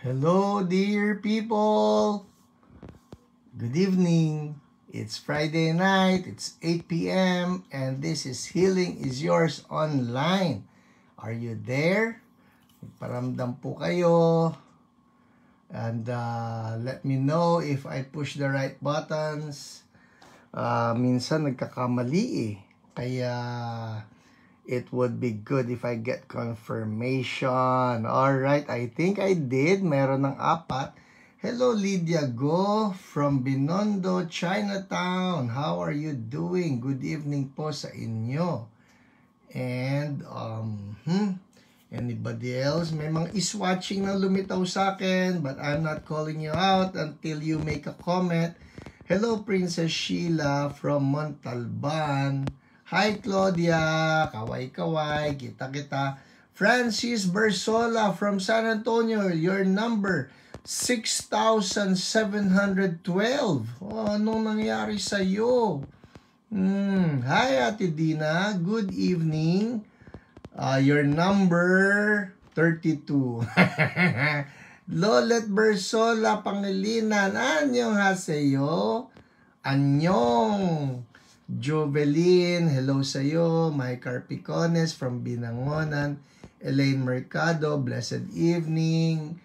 Hello, dear people. Good evening. It's Friday night. It's 8 p.m. and this is Healing is Yours online. Are you there? Paramdam po kayo. And let me know if I push the right buttons. Minsan nagkakamali eh. Kaya it would be good if I get confirmation. Alright, I think I did. Meron ng 4. Hello, Lydia Go from Binondo, Chinatown. How are you doing? Good evening po sa inyo. And, anybody else? May mga is-watching na lumitaw sa akin, but I'm not calling you out until you make a comment. Hello, Princess Sheila from Montalban. Hi, Claudia. Kaway-kaway. Kita-kita. Francis Bersola from San Antonio. Your number, 6,712. Oh, anong nangyari sa'yo? Hi, Ate Dina. Good evening. Your number, 32. Lolet Bersola Pangilinan. Anyong haseyo. Anyong. Jovelyn, hello sa'yo. Mike Carpicones from Binangonan. Elaine Mercado, blessed evening.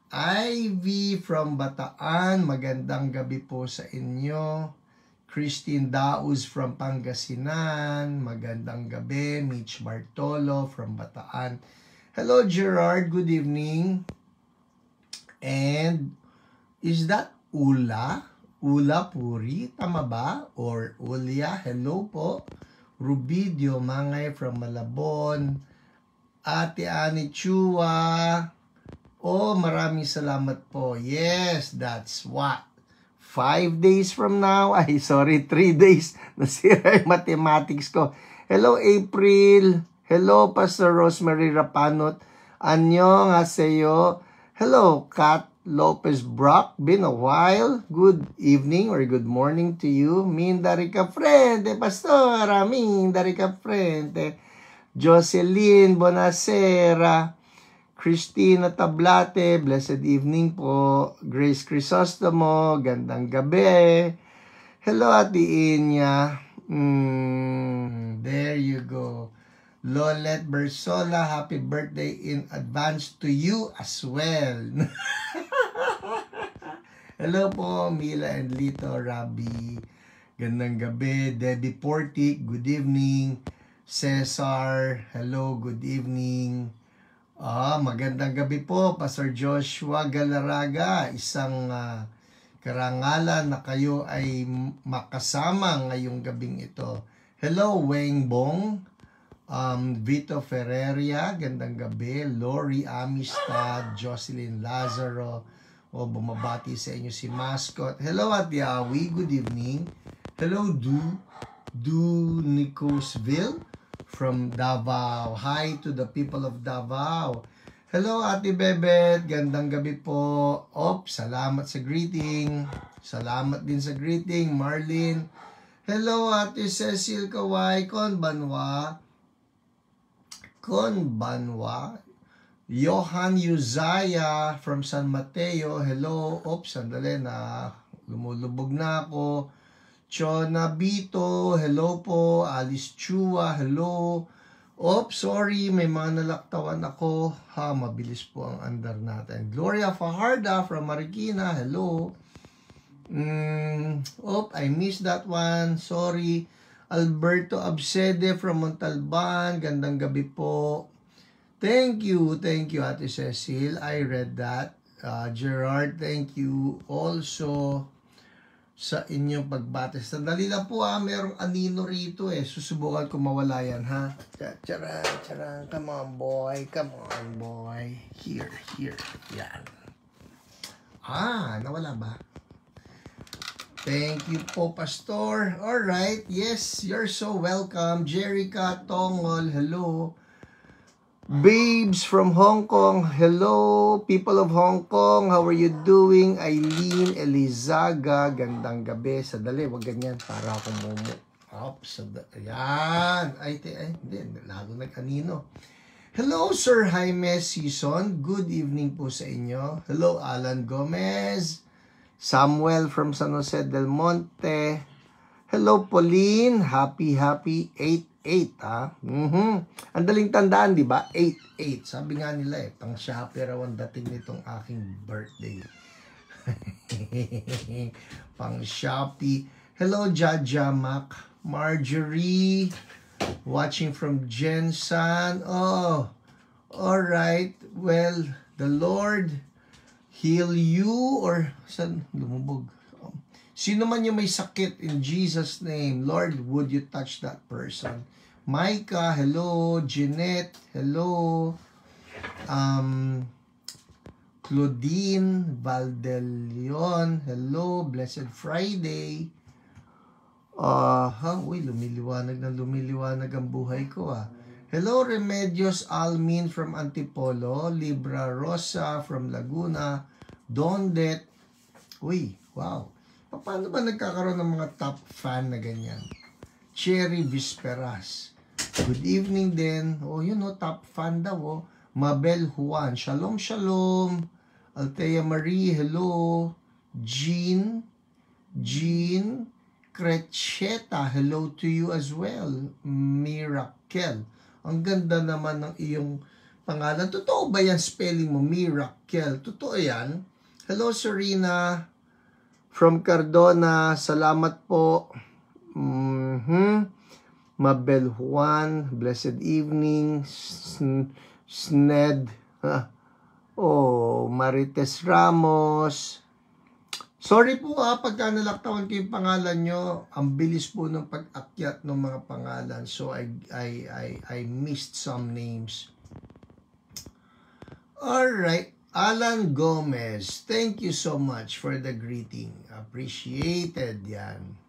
Ivy from Bataan, magandang gabi po sa inyo. Christine Dauz from Pangasinan, magandang gabi. Mitch Bartolo from Bataan. Hello Gerard, good evening. And is that Ula? Ula Puri, tama ba? Or Ulia, hello po. Rubidio Mangay from Malabon. Ate Ani Chua. Oh, maraming salamat po. Yes, that's what. 5 days from now. Ay, sorry, 3 days. Nasira yung mathematics ko. Hello, April. Hello, Pastor Rosemary Rapanot. Annyeong haseyo. Hello, Kat Lopez Brock, been a while. Good evening or good morning to you. Mindari ka frente, Pastor. Mindari ka frente. Jocelyn Bonacera. Christina Tablate, blessed evening po. Grace Crisostomo, gandang gabi. Hello, Ate Inya. There you go. Lolet Bersola, happy birthday in advance to you as well. Hello po, Mila and Lito, Rabi. Gandang gabi. Debbie Portik, good evening. Cesar, hello, good evening. Magandang gabi po, Pastor Joshua Galaraga. Isang karangalan na kayo ay makasama ngayong gabing ito. Hello, Weng Bong. Vito Ferreria, gandang gabi. Lori Amistad, Jocelyn Lazaro. Bumabati sa inyo si Mascot. Hello, Ate Awi, good evening. Hello, Du Nicosville from Davao. Hi to the people of Davao. Hello, Ate Bebet, gandang gabi po. Salamat sa greeting. Salamat din sa greeting, Marlene. Hello, Ate Cecil Kawai, Konbanwa. Johan Uzaya from San Mateo. Hello. Sandali na. Lumulubog na ako. Chona Bito. Hello po. Alice Chua. Hello. Sorry. May mga nalaktawan ako. Mabilis po ang andar natin. Gloria Fajarda from Marikina. Hello. I missed that one. Sorry. Alberto Absede from Montalban. Gandang gabi po. Thank you, Ate Cecil. I read that. Gerard, thank you also sa inyong pagbati. Sandali lang po merong anino rito Susubukan ko mawala yan Charan. Come on boy. Here. Yan. Nawala ba? Thank you po, Pastor. Alright, yes, you're so welcome. Jerica Tongol, hello. Babes from Hong Kong, hello. People of Hong Kong, how are you doing? Eileen Elizaga, gandang gabi. Sadali, wag ganyan, para akong mumu. Ayan. Hindi, lalo na kanino. Hello, Sir Jaime Season. Good evening po sa inyo. Hello, Alan Gomez. Samuel from San Jose del Monte. Hello, Pauline. Happy 8-8, ha? Ang daling tandaan, di ba? 8-8. Sabi nga nila pang Shopee raw ang dating nitong aking birthday. Pang Shopee. Hello, Jaja Mac. Marjorie. Watching from Jensen. Oh, all right. Well, the Lord heal you or saan lumubog? Sino man yung may sakit in Jesus' name, Lord, would you touch that person? Micah, hello. Jeanette, hello. Claudine Valdelion, hello. Blessed Friday. Lumiliwanag ang buhay ko Hello, Remedios Almin from Antipolo, Libra Rosa from Laguna, Dondet. Wow. Paano ba nagkakaroon ng mga top fan na ganyan? Cherry Visperas. Good evening din. Top fan daw. Mabel Juan. Shalom, shalom. Althea Marie, hello. Jean Crecheta, hello to you as well. Miracle. Ang ganda naman ng iyong pangalan. Totoo ba yan spelling mo? Miracle. Totoo yan? Hello, Serena. From Cardona. Salamat po. Mabel Juan. Blessed evening. Sned. Marites Ramos. Sorry po pagka nalaktawan ko yung pangalan nyo. Ang bilis po ng pag-akyat ng mga pangalan. So I missed some names. Alright. Alan Gomez. Thank you so much for the greeting. Appreciated yan.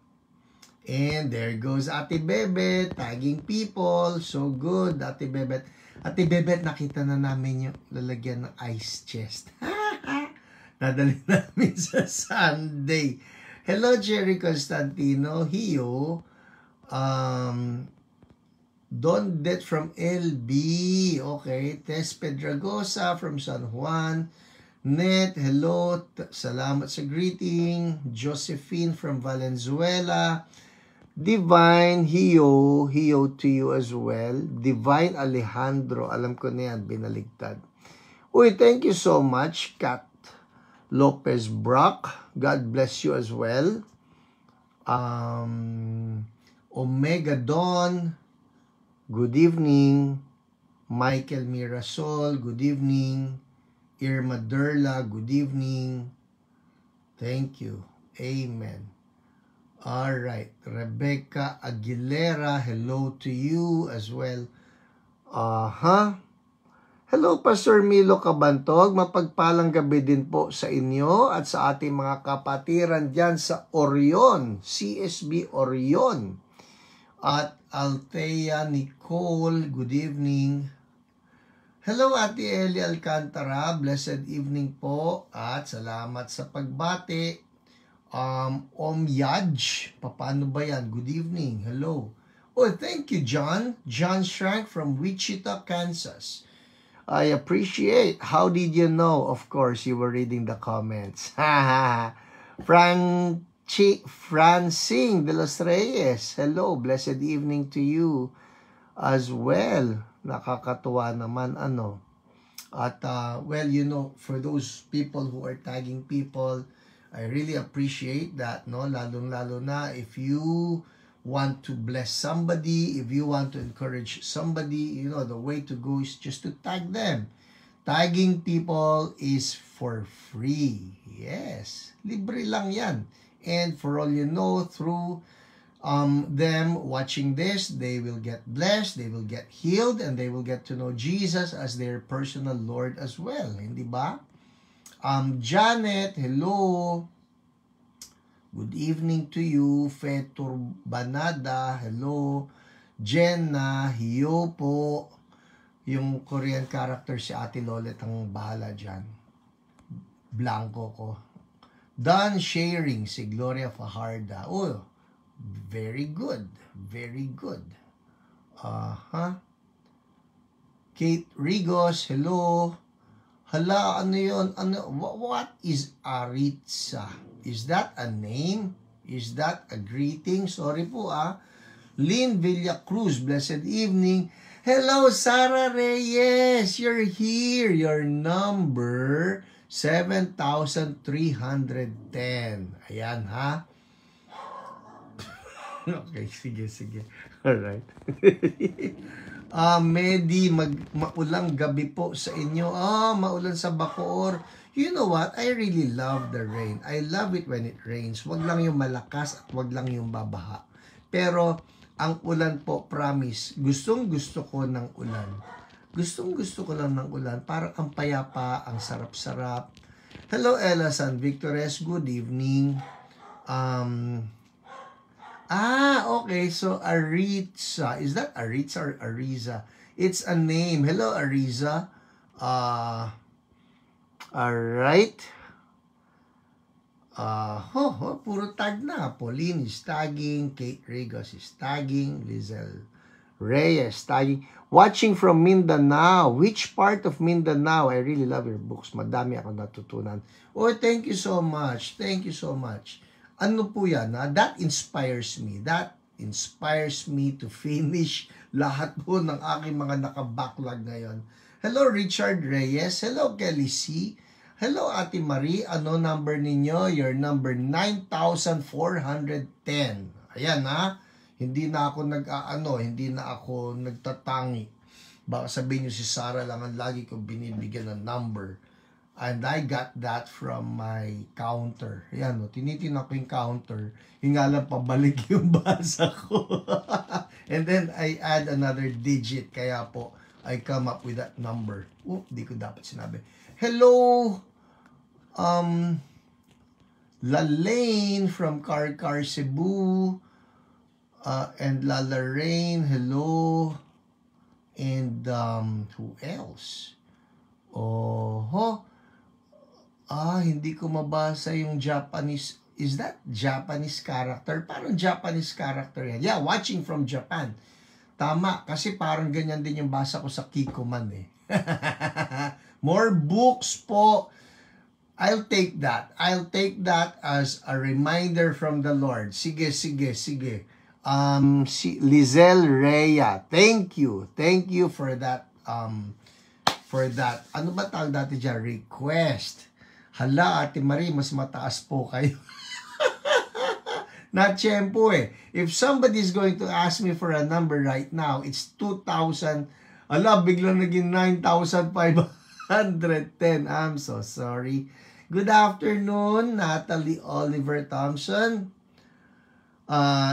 And there goes Ate Bebet. Tagging people. So good, Ate Bebet. Ate Bebet, nakita na namin yung lalagyan ng ice chest. Nadali namin sa Sunday. Hello, Jerry Constantino. Hiyo. Dondet from LB. Okay. Tess Pedragosa from San Juan. Net, hello. Salamat sa greeting. Josephine from Valenzuela. Divine, Hiyo to you as well. Divine Alejandro. Alam ko na yan, binaligtad. Thank you so much, Kat Lopez Brock, God bless you as well. Omega Dawn, good evening. Michael Mirasol, good evening. Irma Derla, good evening. Thank you. Amen. Alright. Rebecca Aguilera, hello to you as well. Hello, Pastor Milo Cabantog. Mapagpalang gabi din po sa inyo at sa ating mga kapatiran dyan sa Orion, CSB Orion. At Althea Nicole, good evening. Hello, Ate Eli Alcantara. Blessed evening po at salamat sa pagbati. Yaj, paano ba yan? Good evening. Hello. Thank you, John. John Shrank from Wichita, Kansas. I appreciate. How did you know? Of course, you were reading the comments. Francine de los Reyes. Hello, blessed evening to you as well. Nakakatuwa naman, At, for those people who are tagging people, I really appreciate that, no? Lalong-lalo na if you want to bless somebody, if you want to encourage somebody, the way to go is just to tag them. Tagging people is for free. Yes, libre lang yan. And for all you know, through them watching this, they will get blessed, they will get healed, and they will get to know Jesus as their personal Lord as well. Hindi ba? Janet, hello. Good evening to you. Fetur Banada, hello. Jenna, hiyo po. Yung Korean character si Ate Lolet ang bahala dyan. Blanco ko. Done sharing si Gloria Fajarda. Very good. Very good. Kate Rigos, hello. Hala, ano yun? What is Aritza? Is that a name? Is that a greeting? Sorry po Lynn Villacruz, blessed evening. Hello, Sarah Reyes. You're here. Your number 7,310. Ayan ha. Okay, sige. Alright. Medi, maulang gabi po sa inyo. Maulan sa Bacoor. You know what? I really love the rain. I love it when it rains. Wag lang yung malakas at wag lang yung babaha. Pero, ang ulan po, promise, gustong-gusto ko ng ulan. Gustong-gusto ko lang ng ulan. Parang ang payapa, ang sarap-sarap. Hello, Ella San Victores. Good evening. Okay. So, Aritza. Is that Aritza or Ariza? It's a name. Hello, Ariza. Alright. Puro tag na. Pauline is tagging. Kate Rigos is tagging. Lizelle Reyes tagging. Watching from Mindanao. Which part of Mindanao? I really love your books. Madami ako natutunan. Oh, thank you so much. Thank you so much. Ano po yan? That inspires me. That inspires me to finish lahat po ng aking mga naka-backlog ngayon. Hello, Richard Reyes. Hello, Kelly C. Hello, Ate Marie. Ano number ninyo? Your number 9,410. Ayan Hindi na ako hindi na ako nagtatangi. Baka sabihin nyo si Sarah lang ang lagi ko binibigyan ng number. And I got that from my counter. Ayan tinitingnan ko yung counter. Yung nga lang pabalik yung basa ko. And then I add another digit. Kaya po, I come up with that number. Di ko dapat sinabi. Hello, Lalaine from Car Cebu. And Lalaine, hello. And who else? Hindi ko mabasa yung Japanese. Is that Japanese character? Parang Japanese character yan. Yeah, watching from Japan. Tama, kasi parang ganyan din yung basa ko sa Kikoman More books po. I'll take that. I'll take that as a reminder from the Lord. Sige. Si Lizelle Rhea, thank you for that ano ba tawag dati dyan? Request. Hala, Ate Marie, mas mataas po kayo. Na-tiyempo If somebody is going to ask me for a number right now, it's 2,000. Ala, biglang naging 9,510. I'm so sorry. Good afternoon, Natalie Oliver Thompson.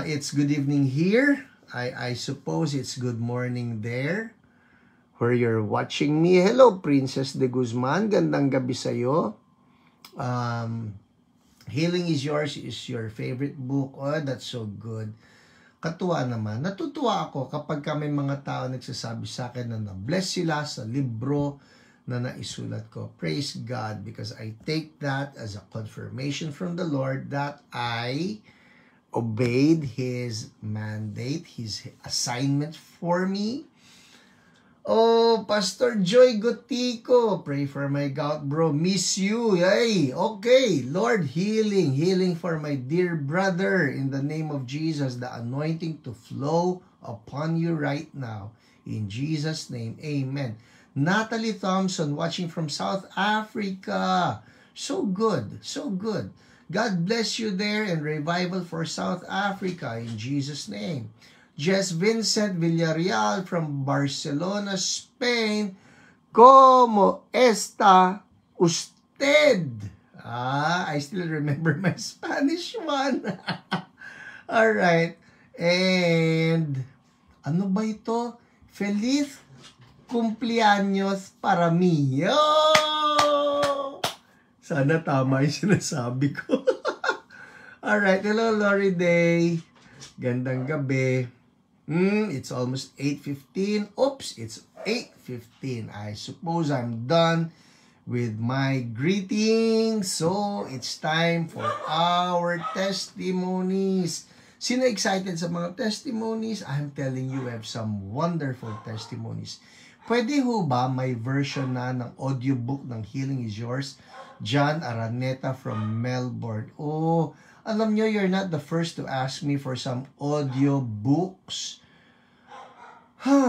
It's good evening here. I suppose it's good morning there where you're watching me. Hello, Princess de Guzman. Gandang gabi sa'yo. Healing is Yours is your favorite book. Oh, that's so good. Katuwa naman. Natutuwa ako kapag may mga tao nagsasabi sa akin na na-bless sila sa libro na naisulat ko. Praise God, because I take that as a confirmation from the Lord that I obeyed His mandate, His assignment for me. Oh, Pastor Joy Gotico, pray for my gout, bro. Miss you. Hey, okay. Lord, healing for my dear brother in the name of Jesus. The anointing to flow upon you right now. In Jesus' name, amen. Natalie Thompson, watching from South Africa. So good, so good. God bless you there and revival for South Africa in Jesus' name. Jess Vincent Villarreal from Barcelona, Spain. ¿Cómo está usted? I still remember my Spanish one. All right. And ano ba ito? Feliz cumpleaños para mí. Oh! Sana tama yung sinasabi ko. All right. Hello, Lori Day. Gandang gabi. It's almost 8:15. Oops, it's 8:15. I suppose I'm done with my greetings. So, it's time for our testimonies. Sino excited sa mga testimonies? I'm telling you, we have some wonderful testimonies. Pwede ho ba may version na ng audiobook ng Healing is Yours? John Araneta from Melbourne. Oh, alam nyo, you're not the first to ask me for some audiobooks.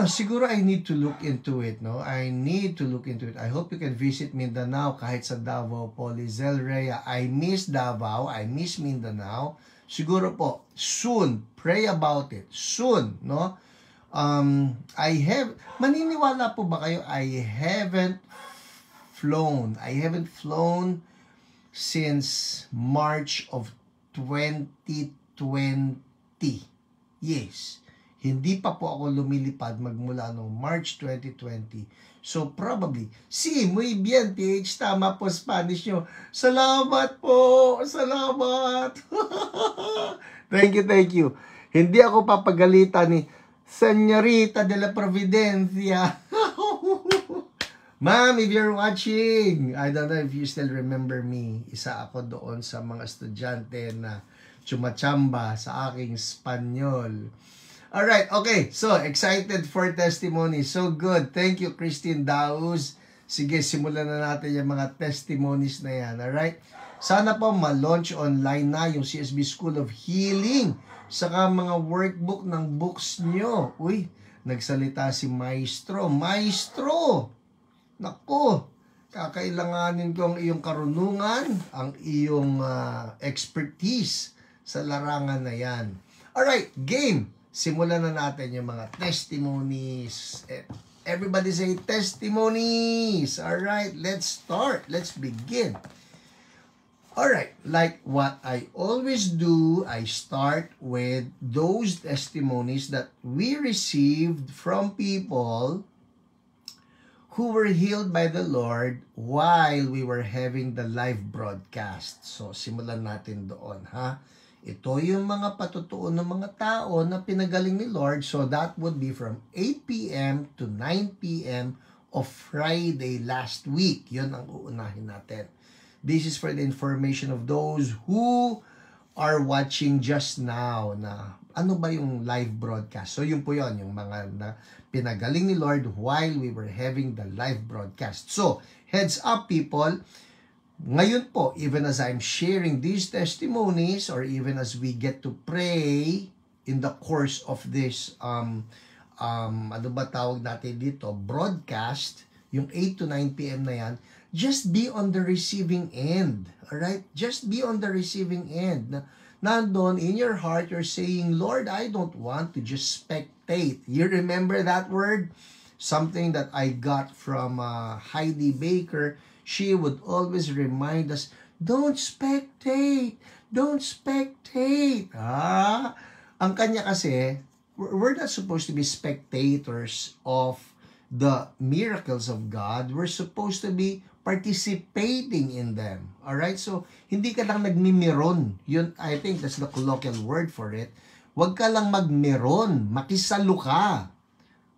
Siguro I need to look into it, no? I need to look into it. I hope you can visit Mindanao kahit sa Davao po. Lizelle Rhea, I miss Davao, I miss Mindanao. Siguro po, soon, pray about it. Soon, no? Maniniwala po ba kayo, I haven't flown since March of 2020. Yes. Hindi pa po ako lumilipad magmula noong March 2020. So probably, muy bien, PH, tama po Spanish nyo. Salamat po! Salamat! Thank you. Hindi ako papagalitan ni Señorita de la Providencia. Ma'am, if you're watching, I don't know if you still remember me. Isa ako doon sa mga estudyante na chumachamba sa aking Espanyol. Alright, okay. So, excited for testimony. So good. Thank you, Christine Daus. Sige, simulan na natin yung mga testimonies na yan. Alright? Sana po ma-launch online na yung CSB School of Healing. Saka mga workbook ng books nyo. Uy, nagsalita si Maestro. Maestro! Naku, kakailanganin ko ang iyong karunungan, ang iyong expertise sa larangan na yan. Alright, game! Simulan na natin yung mga testimonies. Everybody say testimonies! Alright, let's start. Let's begin. Alright, like what I always do, I start with those testimonies that we received from people who were healed by the Lord while we were having the live broadcast. So, simulan natin doon, ha? Ito yung mga patutuon ng mga tao na pinagaling ni Lord. So, that would be from 8 p.m. to 9 p.m. of Friday last week. Yun ang uunahin natin. This is for the information of those who are watching just now na ano ba yung live broadcast. So, yun po yun, yung mga na pinagaling ni Lord while we were having the live broadcast. So, heads up people, ngayon po, even as I'm sharing these testimonies or even as we get to pray in the course of this, ano ba tawag natin dito, broadcast, yung 8 to 9 p.m. na yan, just be on the receiving end. Alright? Just be on the receiving end. Nandun, in your heart, you're saying, Lord, I don't want to just spectate. You remember that word? Something that I got from Heidi Baker. She would always remind us, don't spectate. Don't spectate. Ang kanya kasi, we're not supposed to be spectators of the miracles of God. We're supposed to be participating in them. Alright? So, hindi ka lang nagmimiron. Yun, I think that's the colloquial word for it. Huwag ka lang magmiron. Makisalo ka.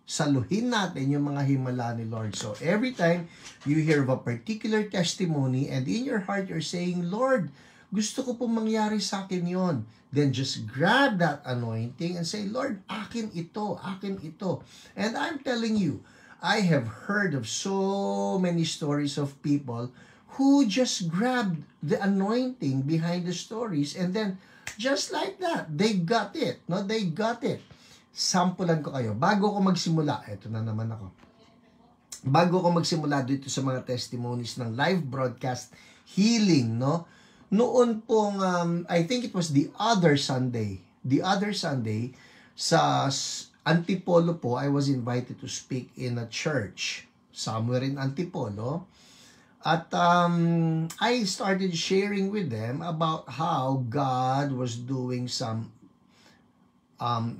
Saluhin natin yung mga himala ni Lord. So, every time you hear of a particular testimony and in your heart you're saying, Lord, gusto ko pong mangyari sa akin yon. Then just grab that anointing and say, Lord, akin ito, akin ito. And I'm telling you, I have heard of so many stories of people who just grabbed the anointing behind the stories and then just like that, they got it. No, they got it. Sampulan ko kayo. Bago ko magsimula, eto na naman ako. Bago ko magsimula dito sa mga testimonies ng live broadcast healing, no? Noon pong, I think it was the other Sunday sa Antipolo po, I was invited to speak in a church somewhere in Antipolo. At I started sharing with them about how God was doing some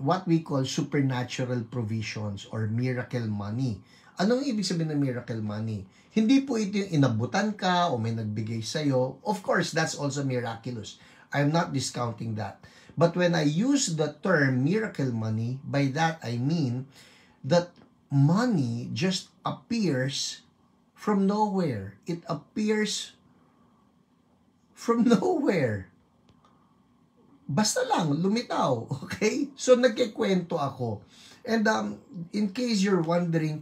what we call supernatural provisions or miracle money. Anong ibig sabihin ng miracle money? Hindi po ito yung inabutan ka o may nagbigay sa'yo. Of course, that's also miraculous. I'm not discounting that. But when I use the term miracle money, by that I mean that money just appears from nowhere. It appears from nowhere. Basta lang, lumitaw. Okay? So, nagkikwento ako. And in case you're wondering,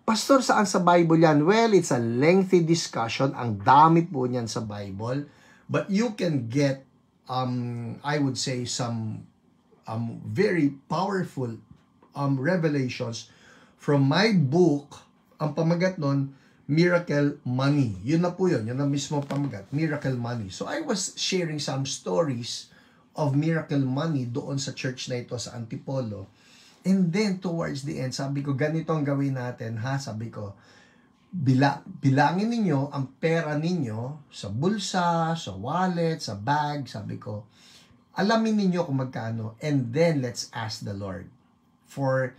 Pastor, saan sa Bible yan? Well, it's a lengthy discussion. Ang dami po niyan sa Bible. But you can get, I would say, some very powerful revelations from my book. Ang pamagat nun, Miracle Money. Yun na po yun. Yun na mismo pamagat. Miracle Money. So I was sharing some stories of Miracle Money doon sa church na ito sa Antipolo. And then towards the end, sabi ko, ganito ang gawin natin, ha? Sabi ko, bilangin ninyo ang pera ninyo sa bulsa, sa wallet, sa bag, sabi ko. Alamin ninyo kung magkano. And then let's ask the Lord for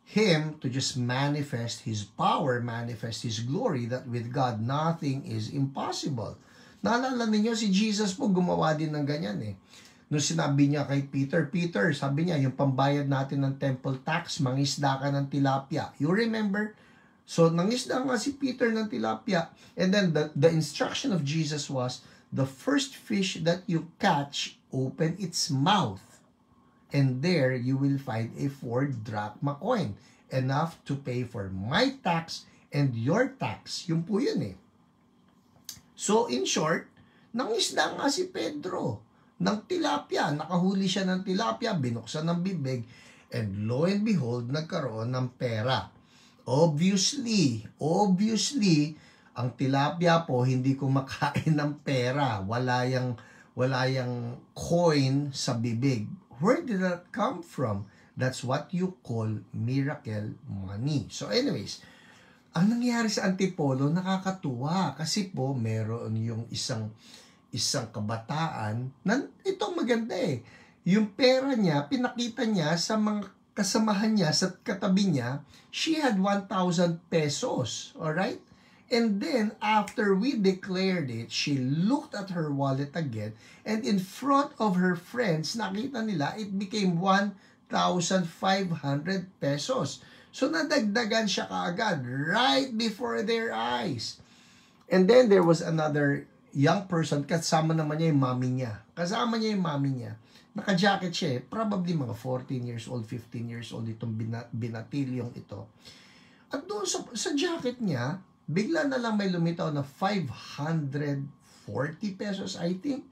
Him to just manifest His power, manifest His glory, that with God nothing is impossible. Naalala ninyo, si Jesus po gumawa din ng ganyan eh. Nung sinabi niya kay Peter, Peter, sabi niya, yung pambayad natin ng temple tax, mangisda ka ng tilapia. You remember? So, nangisda nga si Peter ng tilapia. And then, the instruction of Jesus was, the first fish that you catch, open its mouth. And there, you will find a 4 drachma coin. Enough to pay for my tax and your tax. Yun po yun eh. So, in short, nangisda nga si Pedro ng tilapia. Nakahuli siya ng tilapia, binuksan ng bibig, and lo and behold, nagkaroon ng pera. Obviously, ang tilapia po hindi kumakain ng pera. Wala yang coin sa bibig. Where did that come from? That's what you call miracle money. So anyways, ang nangyari sa Antipolo, nakakatuwa kasi po meron yung isang kabataan na itong maganda eh. Yung pera niya, pinakita niya sa mga kasamahan niya, sa katabi niya, she had 1,000 pesos. Alright? And then, after we declared it, she looked at her wallet again, and in front of her friends, nakita nila, it became 1,500 pesos. So, nadagdagan siya kaagad, right before their eyes. And then, there was another young person, kasama naman niya yung mami niya. Naka-jacket siya eh. Probably mga 14 years old, 15 years old itong binatilyong ito. At doon sa jacket niya, bigla na lang may lumitaw na 540 pesos, I think.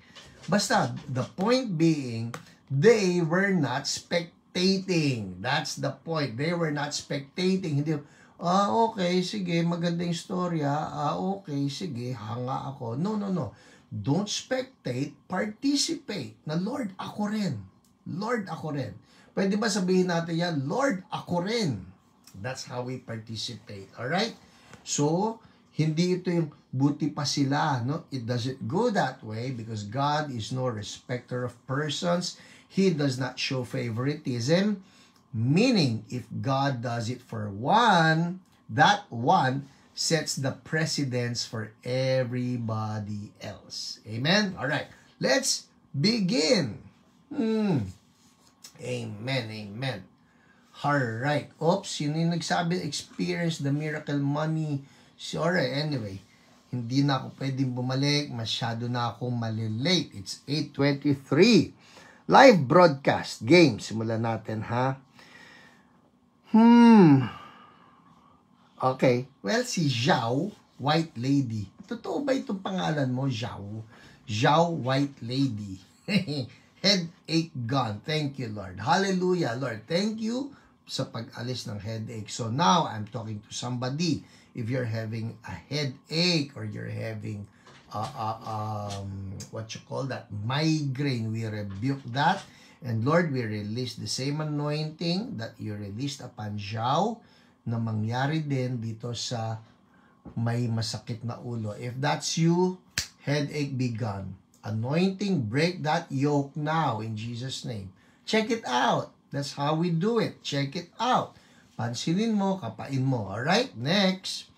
Basta, the point being, they were not spectating. That's the point. They were not spectating. Hindi, okay, sige, magandang istorya. Okay, sige, hanga ako. No. Don't spectate, participate. Na Lord, ako rin. Lord, ako rin. Pwede ba sabihin natin yan? Lord, ako rin. That's how we participate. Alright? So, hindi ito yung buti pa sila. No? It doesn't go that way because God is no respecter of persons. He does not show favoritism. Meaning, if God does it for one, that one sets the precedence for everybody else. Amen? All right. Let's begin. Amen. All right. Oops, yun yung nagsabi, experience the miracle money. Sorry, anyway. Hindi na ako pwedeng bumalik. Masyado na akong malilate. It's 8:23. Live broadcast game. Simulan natin, ha? Okay. Well, si Zhao, White Lady. Totoo ba itong pangalan mo, Zhao? Zhao, White Lady. Headache gone. Thank you, Lord. Hallelujah, Lord. Thank you sa pag-alis ng headache. So now, I'm talking to somebody. If you're having a headache or you're having what you call that, migraine, we rebuke that. And Lord, we release the same anointing that you released upon Zhao na mangyari din dito sa may masakit na ulo. If that's you, headache be gone. Anointing, break that yoke now in Jesus' name. Check it out. That's how we do it. Check it out. Pansinin mo, kapain mo. Alright, next.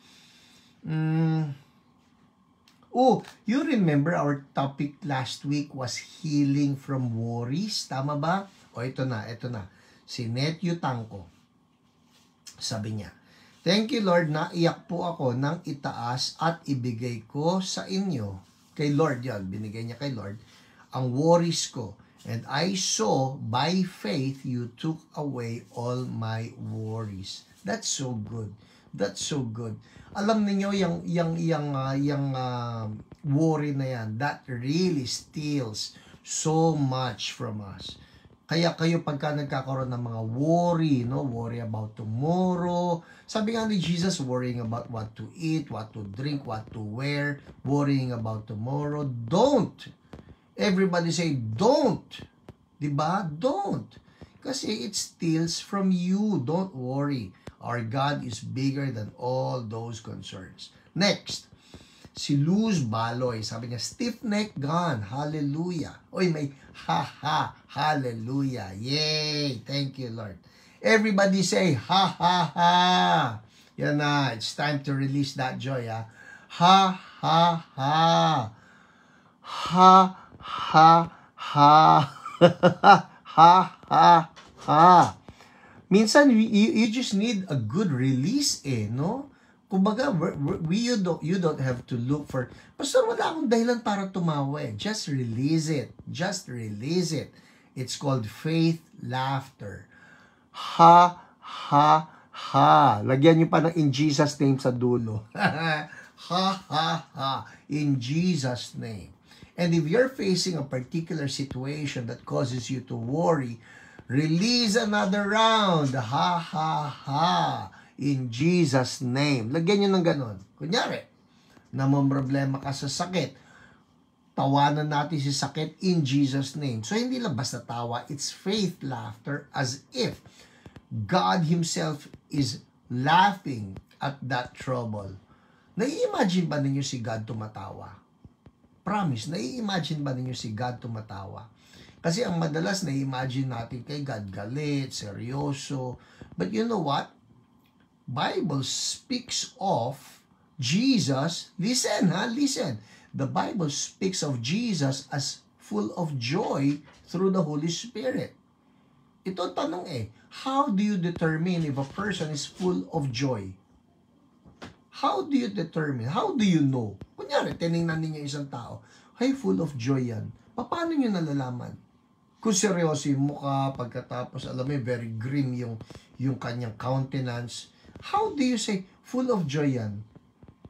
You remember our topic last week was healing from worries? Tama ba? Ito na. Si Netyu Tangko. Sabi niya, thank you Lord, naiyak po ako nang itaas at ibigay ko sa inyo. Kay Lord yan, binigay niya kay Lord, ang worries ko. And I saw by faith you took away all my worries. That's so good. That's so good. Alam niyo yung worry na yan, that really steals so much from us. Kaya kayo pagka nagkakaroon ng mga worry, no, worry about tomorrow. Sabi nga ni Jesus, worrying about what to eat, what to drink, what to wear, worrying about tomorrow. Don't. Everybody say don't. Diba? Don't. Kasi it steals from you. Don't worry. Our God is bigger than all those concerns. Next, si Luz Baloy. Sabi niya, stiff neck gone. Hallelujah. Oy, may ha-ha. Hallelujah. Yay. Thank you, Lord. Everybody say, ha-ha-ha. Yan na. It's time to release that joy, ha. Ha-ha-ha. Ha-ha-ha. Ha-ha-ha. Minsan, you just need a good release no? Kumbaga, you don't have to look for, Pastor, wala akong dahilan para tumawa Just release it. Just release it. It's called faith laughter. Ha, ha, ha. Lagyan nyo pa ng in Jesus name sa dulo. Ha, ha, ha. In Jesus name. And if you're facing a particular situation that causes you to worry, release another round. Ha, ha, ha. In Jesus' name. Lagyan nyo ng ganon. Kunyari, namamroblema ka sa sakit. Tawanan natin si sakit in Jesus' name. So, hindi lang basta tawa. It's faith laughter as if God Himself is laughing at that trouble. Nai-imagine ba ninyo si God tumatawa? Promise, nai-imagine ba ninyo si God tumatawa? Kasi ang madalas na-imagine natin kay God galit, seryoso. But you know what? Bible speaks of Jesus. Listen, listen. The Bible speaks of Jesus as full of joy through the Holy Spirit. Ito ang tanong how do you determine if a person is full of joy? How do you determine? How do you know? Kunyari, tinignan ninyo isang tao, hey, full of joy yan. Paano nyo nalalaman? Kung seryoso yung mukha, pagkatapos, alam mo, very grim yung kanyang countenance. How do you say, full of joy yan?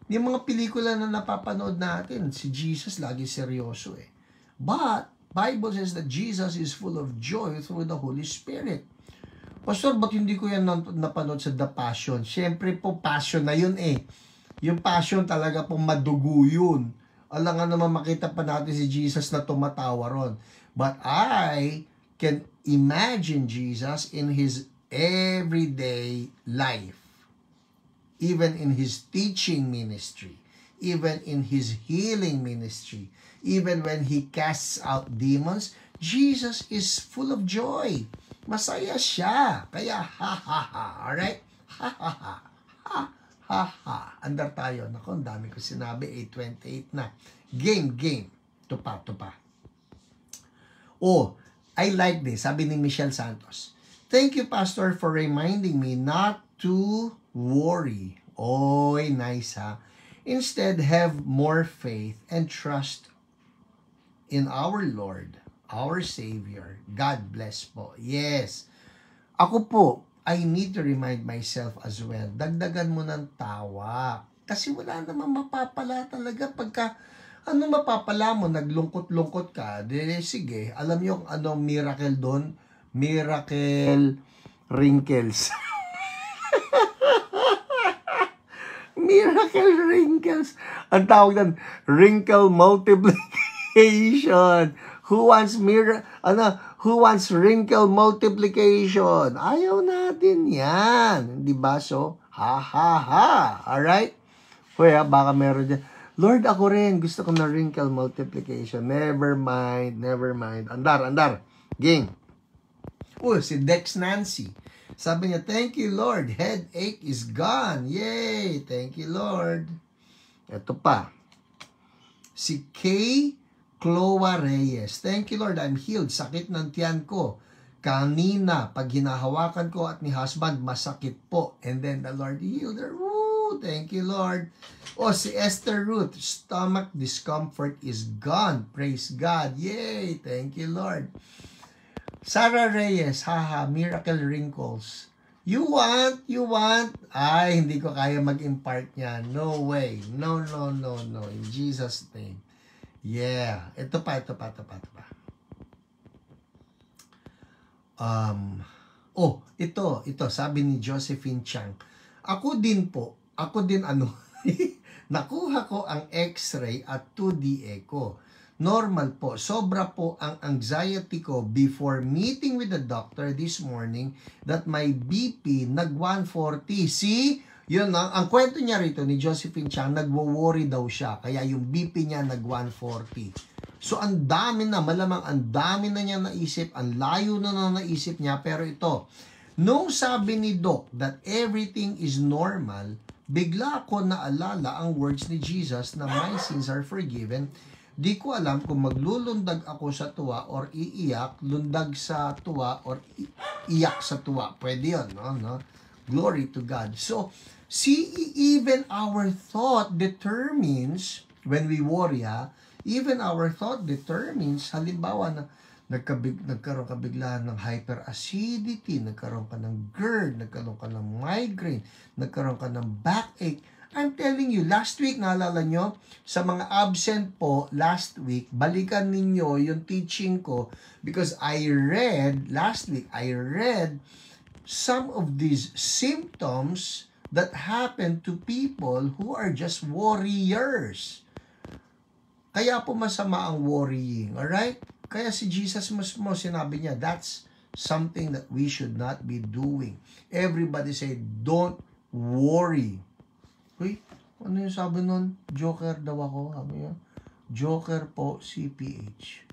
Yung mga pelikula na napapanood natin, si Jesus lagi seryoso But, Bible says that Jesus is full of joy through the Holy Spirit. Pastor, ba't hindi ko yan napanood sa The Passion? Siyempre po, passion na yun Yung passion talaga pong madugo yun. Alam nga naman makita pa natin si Jesus na tumatawa ron. But I can imagine Jesus in His everyday life. Even in His teaching ministry. Even in His healing ministry. Even when He casts out demons, Jesus is full of joy. Masaya siya. Kaya ha-ha-ha. Alright? Ha-ha-ha. Ha-ha-ha. Andar tayo. Naku, ang dami ko sinabi. 8:28 na. Game. Tupa. Oh, I like this. Sabi ni Michelle Santos. Thank you, Pastor, for reminding me not to worry. Oy, nice ha. Instead, have more faith and trust in our Lord, our Savior. God bless po. Yes. Ako po, I need to remind myself as well. Dagdagan mo ng tawa. Kasi wala namang mapapala talaga pagka, ano mapapala mo, naglungkot-lungkot ka, sige, alam niyo kung ano miracle doon? Miracle wrinkles. Miracle wrinkles. Ang tawag doon, wrinkle multiplication. Who wants wrinkle multiplication? Ayaw natin yan. Diba? So, ha. Alright? Hoy, baka meron dyan. Lord, ako rin. Gusto ko na wrinkle multiplication. Never mind. Andar. Ging. Si Dex Nancy. Sabi niya, thank you, Lord. Headache is gone. Yay! Thank you, Lord. Ito pa. Si Kay Chloa Reyes. Thank you, Lord. I'm healed. Sakit ng tiyan ko. Kanina, pag hinahawakan ko at ni husband, masakit po. And then the Lord healed her. Woo! Thank you, Lord. Si Esther Ruth. Stomach discomfort is gone. Praise God. Yay! Thank you, Lord. Sarah Reyes, miracle wrinkles. You want? Ay, hindi ko kaya mag-impart niyan. No way. No. In Jesus' name. Yeah. Ito pa. Ito, sabi ni Josephine Chang. Ako din nakuha ko ang X-ray at 2D echo. Normal po, sobra po ang anxiety ko before meeting with the doctor this morning that my BP nag-140. See? Yun ang kwento niya rito ni Josephine Chang, nagwo-worry daw siya, kaya yung BP niya nag-140. So, ang dami na niya naisip, ang layo na naisip niya, pero ito, nung sabi ni Doc that everything is normal, bigla ko naalala ang words ni Jesus na my sins are forgiven. Di ko alam kung maglulundag ako sa tuwa or iiyak, lundag sa tuwa or iyak sa tuwa. Pwede yun, no? Glory to God. So, see, even our thought determines, when we worry, even our thought determines, halimbawa na nagkaroon ka bigla ng hyperacidity, nagkaroon ka ng GERD, nagkaroon ka ng migraine, nagkaroon ka ng backache. I'm telling you, last week, naalala nyo, sa mga absent po, last week, balikan ninyo yung teaching ko because last week, I read some of these symptoms that happen to people who are just worriers. Kaya po masama ang worrying, alright? Kaya si Jesus mismo sinabi niya, that's something that we should not be doing. Everybody say, don't worry. Uy, ano yung sabi nun? Joker daw ako. Sabi niya, Joker po, CPH.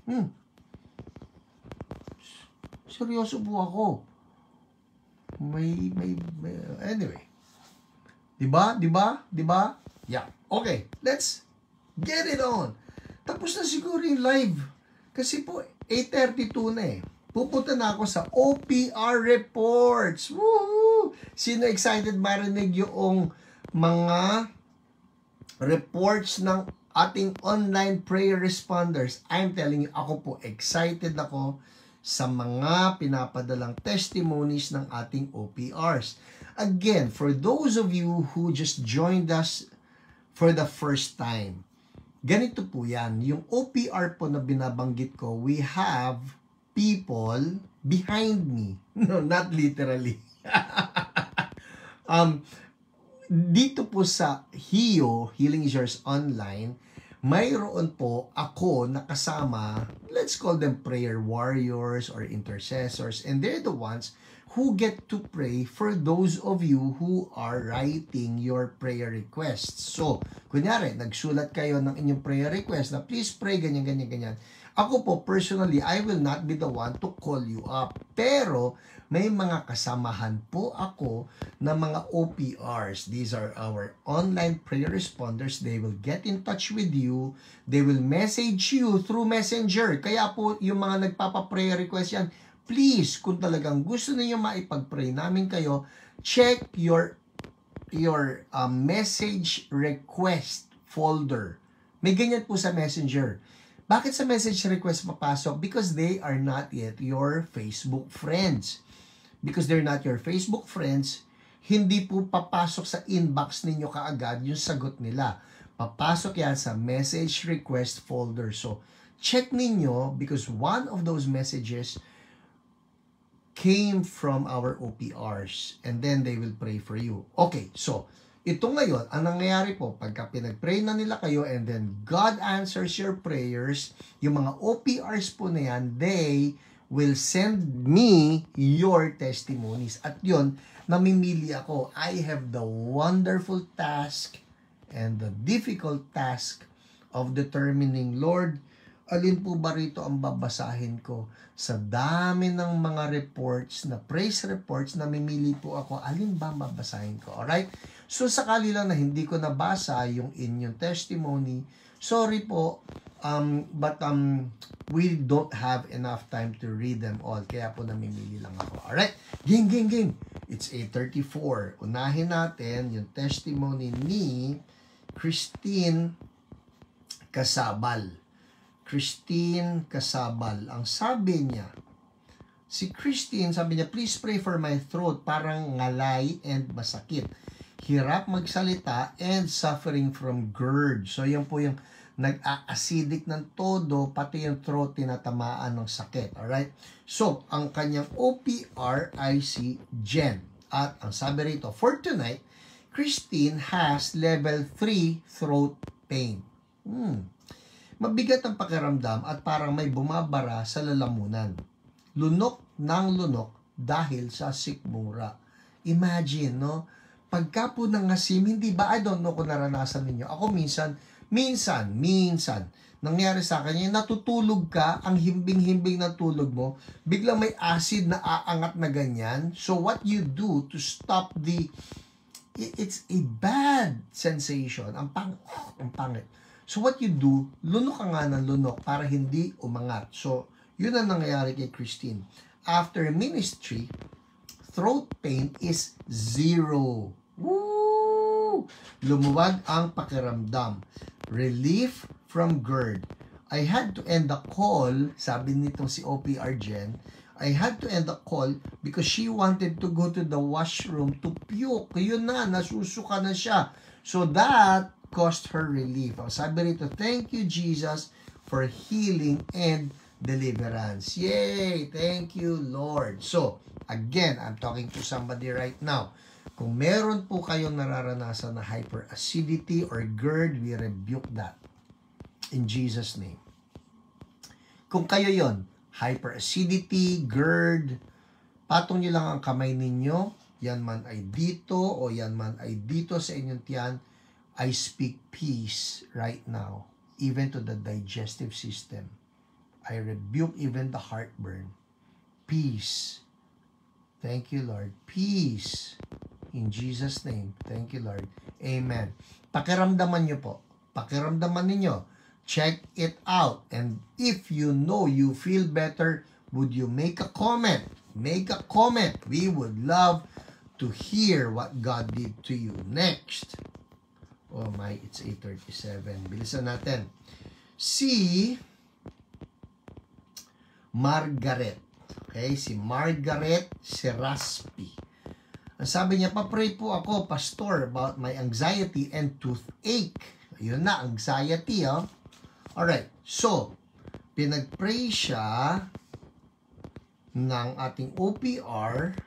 Seryoso po ako. Anyway. Diba? Yeah. Okay, let's get it on. Tapos na siguro yung live. Kasi po, 8:32 na eh. Pupunta na ako sa OPR reports. Woohoo! Sino excited marinig yung mga reports ng ating online prayer responders? I'm telling you, ako po, excited ako sa mga pinapadalang testimonies ng ating OPRs. Again, for those of you who just joined us for the first time, ganito po yan. Yung OPR po na binabanggit ko, we have people behind me. No, not literally. Dito po sa HIO, Healing is Yours Online, mayroon po ako nakasama, let's call them prayer warriors or intercessors, and they're the ones who get to pray for those of you who are writing your prayer requests. So, kunyari, nagsulat kayo ng inyong prayer request na please pray ganyan. Ako po, personally, I will not be the one to call you up. Pero, may mga kasamahan po ako na mga OPRs. These are our online prayer responders. They will get in touch with you. They will message you through Messenger. Kaya po, yung mga nagpapa-prayer request yan, please, kung talagang gusto niyo maipag-pray namin kayo, check your message request folder. May ganyan po sa Messenger. Bakit sa message request papasok? Because they are not yet your Facebook friends. Because they're not your Facebook friends, hindi po papasok sa inbox ninyo kaagad yung sagot nila. Papasok yan sa message request folder. So, check ninyo because one of those messages came from our OPRs and then they will pray for you. Okay, so, ito ngayon, ang nangyayari po, pagka pinag-pray na nila kayo and then God answers your prayers, yung mga OPRs po na yan, they will send me your testimonies. At yun, namimili ako. I have the wonderful task and the difficult task of determining, Lord, alin po ba rito ang babasahin ko? Sa dami ng mga reports, na praise reports, namimili po ako, alin ba babasahin ko? Alright? So, sakali lang na hindi ko nabasa yung inyong testimony, sorry po, but we don't have enough time to read them all. Kaya po namimili lang ako. Alright? Ging. It's 8:34. Unahin natin yung testimony ni Christine Casabal. Ang sabi niya, Si Christine, sabi niya, please pray for my throat. Parang ngalay and masakit. Hirap magsalita and suffering from GERD. So, yan po yung nag-a-acidic ng todo, pati yung throat tinatamaan ng sakit. Alright? So, ang kanyang OPR ay si Jen. At ang sabi rito, for tonight, Christine has level 3 throat pain. Mabigat ang pakiramdam at parang may bumabara sa lalamunan. Lunok ng lunok dahil sa sikmura. Imagine, no? Pagka po nangasim, hindi ba, I don't know kung naranasan ninyo. Ako minsan, nangyari sa akin, yung natutulog ka, ang himbing-himbing ng tulog mo, biglang may acid na aangat na ganyan. So what you do to stop it's a bad sensation. Ang pangit. So what you do, lunok ka nga ng lunok para hindi umangat. So, yun ang nangyayari kay Christine. After ministry, throat pain is 0. Woo! Lumuwag ang pakiramdam. Relief from GERD. I had to end the call, sabi nitong si OPR Jen, I had to end the call because she wanted to go to the washroom to puke. Yun na, nasusuka na siya. So that caused her relief. Sabi rito, thank you Jesus for healing and deliverance. Yay! Thank you, Lord. So, again, I'm talking to somebody right now. Kung meron po kayong nararanasan na hyperacidity or GERD, we rebuke that in Jesus' name. Kung kayo yon, hyperacidity, GERD, patong nyo lang ang kamay ninyo, yan man ay dito o yan man ay dito sa inyong tiyan, I speak peace right now, even to the digestive system. I rebuke even the heartburn. Peace. Thank you, Lord. Peace. In Jesus' name. Thank you, Lord. Amen. Pakiramdaman nyo po. Pakiramdaman ninyo. Check it out. And if you know you feel better, would you make a comment? Make a comment. We would love to hear what God did to you. Next. Oh my, it's 8:37. Bilisan natin. Si Margaret. Okay, si Margaret Seraspi. Ang sabi niya, pa-pray po ako, Pastor, about my anxiety and toothache. Ayun na, anxiety, oh. Alright, so, pinag-pray siya ng ating OPR.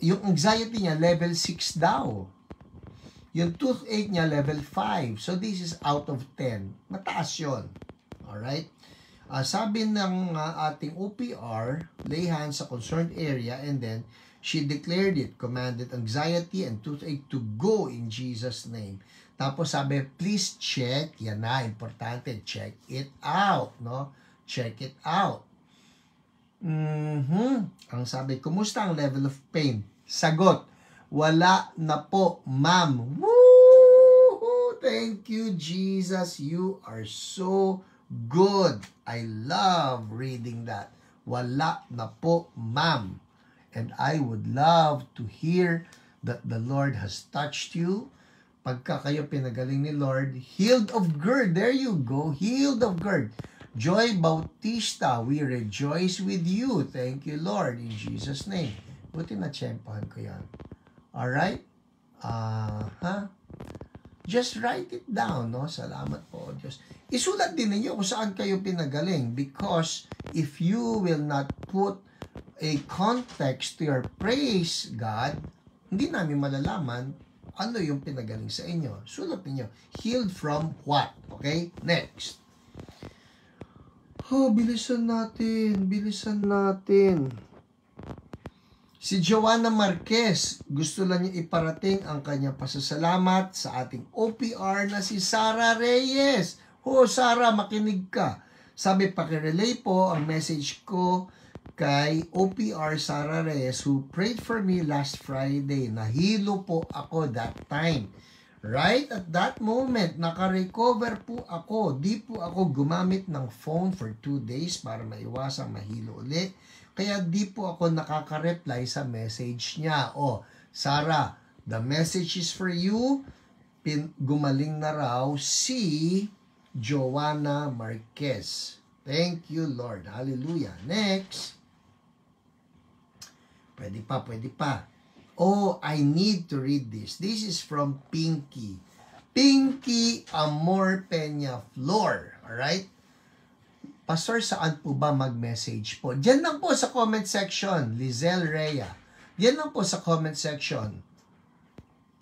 Yung anxiety niya, level 6 daw. Yung toothache niya, level 5. So, this is out of 10. Mataas yun. Alright? Sabi ng ating OPR, lay hands sa concerned area and then she declared it, commanded anxiety and toothache to go in Jesus' name. Tapos sabi, please check, yan na, importante, check it out, no? Check it out. Ang sabi, kumusta ang level of pain? Sagot, wala na po, ma'am. Woo! Thank you, Jesus. You are so good. I love reading that. Wala na po, ma'am. And I would love to hear that the Lord has touched you. Pagka kayo pinagaling ni Lord, healed of GERD. There you go, healed of GERD. Joy Bautista, we rejoice with you. Thank you, Lord, in Jesus' name. Buti na tsempohan ko yan. Alright? Just write it down, no? Salamat po, Diyos. Isulat din ninyo kung saan kayo pinagaling because if you will not put a context to your praise God, hindi namin malalaman ano yung pinagaling sa inyo. Sulat niyo. Healed from what? Okay? Next. Bilisan natin. Bilisan natin. Si Joanna Marquez, gusto lang niya iparating ang kanyang pasasalamat sa ating OPR na si Sarah Reyes. Sarah, makinig ka. Sabi, pakirelay po ang message ko kay OPR Sarah Reyes who prayed for me last Friday. Nahilo po ako that time. Right at that moment, naka-recover po ako. Di po ako gumamit ng phone for 2 days para maiwasang mahilo ulit. Kaya di po ako nakaka-reply sa message niya. Sarah, the message is for you. Gumaling na raw si Joanna Marquez. Thank you, Lord. Hallelujah. Next. Pwede pa, pwede pa. Oh, I need to read this. This is from Pinky. Pinky Amor Peñaflor. Alright? Pastor, saan po ba mag-message po? Diyan lang po sa comment section. Lizelle Rhea. Diyan lang po sa comment section.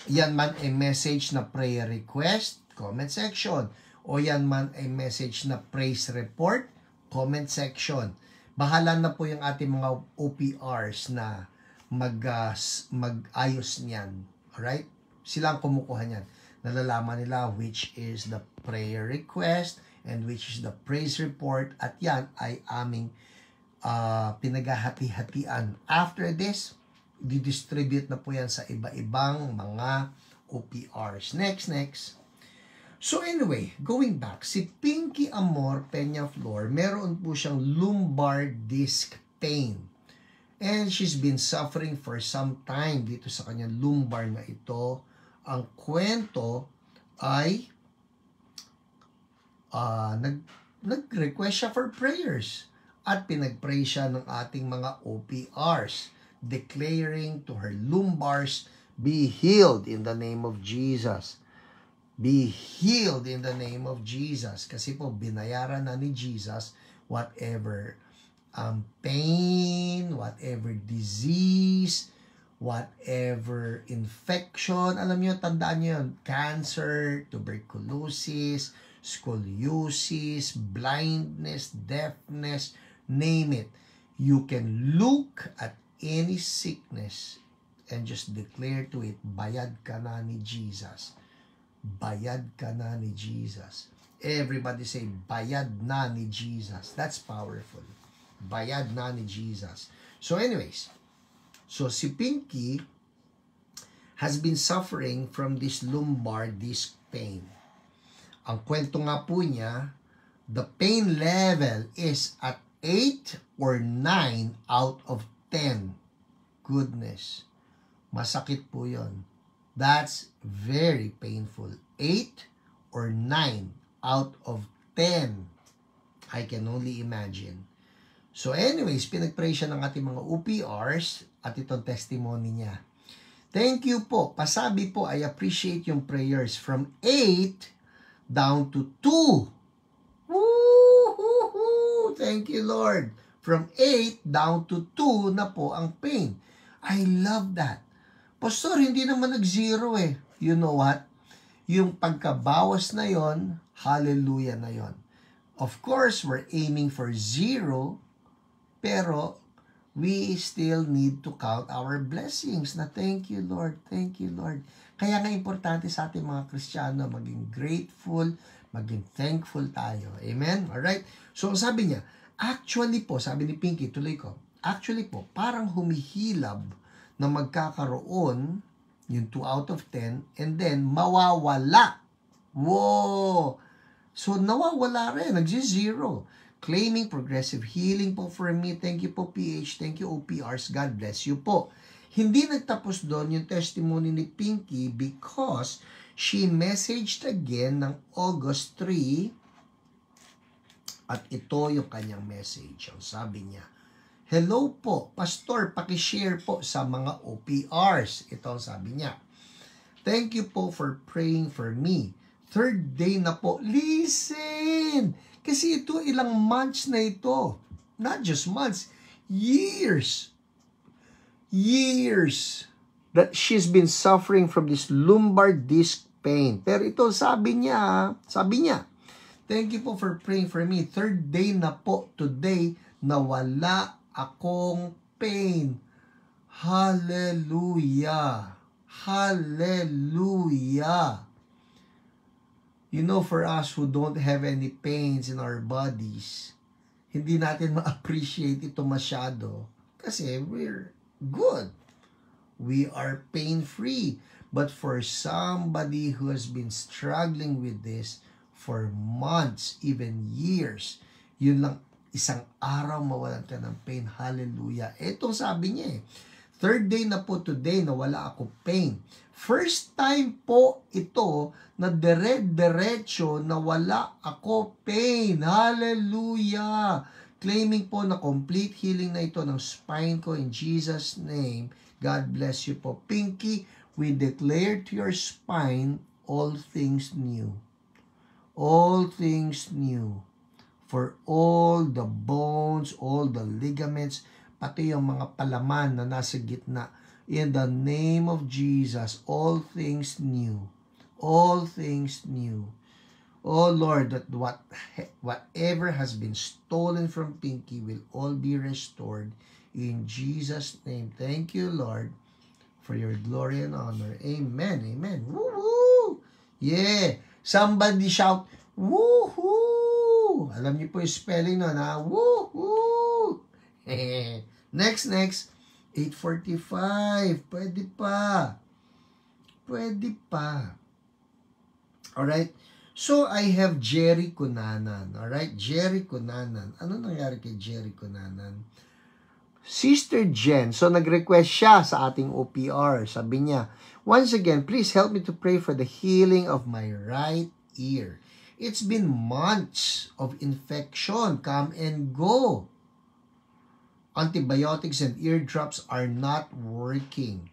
Yan man ay message na prayer request, comment section. O yan man ay message na praise report, comment section. Bahala na po yung ating mga OPRs na mag-ayos niyan. Alright? Sila ang kumukuha niyan. Nalalaman nila which is the prayer request and which is the praise report. At yan ay aming pinaghahati-hatian. After this, didistribute na po yan sa iba-ibang mga OPRs. Next. So anyway, going back, si Pinky Amor Peñaflor, meron po siyang lumbar disc pain. And she's been suffering for some time dito sa kanyang lumbar na ito. Ang kwento ay nag-request siya for prayers. At pinag-pray siya ng ating mga OPRs, declaring to her lumbars, be healed in the name of Jesus. Be healed in the name of Jesus. Kasi po, binayaran na ni Jesus whatever pain, whatever disease, whatever infection. Alam nyo, tandaan nyo yun. Cancer, tuberculosis, scoliosis, blindness, deafness, name it. You can look at any sickness and just declare to it, bayad ka na ni Jesus. Bayad ka na ni Jesus. Everybody say, bayad na ni Jesus. That's powerful. Bayad na ni Jesus. So anyways, so si Pinky has been suffering from this lumbar disc pain. Ang kwento nga po niya, the pain level is at 8 or 9 out of 10. Goodness. Masakit po yon. That's very painful. 8 or 9 out of 10. I can only imagine. So anyways, pinag-pray siya ng ating mga OPRs at itong testimony niya. Thank you po. Pasabi po, I appreciate yung prayers from 8 down to 2. Woo-hoo-hoo! Thank you, Lord. From 8 down to 2 na po ang pain. I love that. Pastor, hindi naman nag-zero eh. You know what? Yung pagkabawas na yon, hallelujah na yon. Of course, we're aiming for 0, pero we still need to count our blessings na thank you, Lord. Thank you, Lord. Kaya nga importante sa ating mga Kristiyano maging grateful, maging thankful tayo. Amen? Alright? So, sabi niya, actually po, sabi ni Pinky, tuloy ko, actually po, parang humihilab na magkakaroon yung 2 out of 10 and then mawawala. Whoa! So, nawawala rin. Nagsi-0. Claiming progressive healing po for me. Thank you po, PH. Thank you, OPRs. God bless you po. Hindi nagtapos doon yung testimony ni Pinky because she messaged again ng August 3 at ito yung kanyang message. Ang sabi niya, hello po, Pastor, pakishare po sa mga OPRs. Ito ang sabi niya. Thank you po for praying for me. 3rd day na po. Listen! Kasi ito, ilang months na ito. Not just months, years. Years that she's been suffering from this lumbar disc pain. Pero ito, sabi niya, thank you po for praying for me. 3rd day na po today na wala akong pain. Hallelujah. Hallelujah. You know, for us who don't have any pains in our bodies, hindi natin ma-appreciate ito masyado kasi we're good. We are pain-free. But for somebody who has been struggling with this for months, even years, yun lang, isang araw mawalan ka ng pain. Hallelujah. Itong sabi niya eh. 3rd day na po today na wala ako pain. First time po ito na dire-diretso na wala ako pain. Hallelujah! claiming po na complete healing na ito ng spine ko in Jesus' name. God bless you po. Pinky, we declare to your spine all things new. All things new. For all the bones, all the ligaments, pati yung mga palaman na nasa gitna. In the name of Jesus, all things new. All things new. Oh Lord, that whatever has been stolen from Pinky will all be restored in Jesus' name. Thank you, Lord, for your glory and honor. Amen. Amen. Woohoo! Yeah. Somebody shout, woohoo! Alam niyo po yung spelling nun, ha? Woohoo! Next. 8:45. Pwede pa. Alright? So, I have Jerry Cunanan. Alright? Jerry Cunanan. Ano nangyari kay Jerry Cunanan? Sister Jen, so nag-request siya sa ating OPR. Sabi niya, once again, please help me to pray for the healing of my right ear. It's been months of infection, come and go. Antibiotics and eardrops are not working.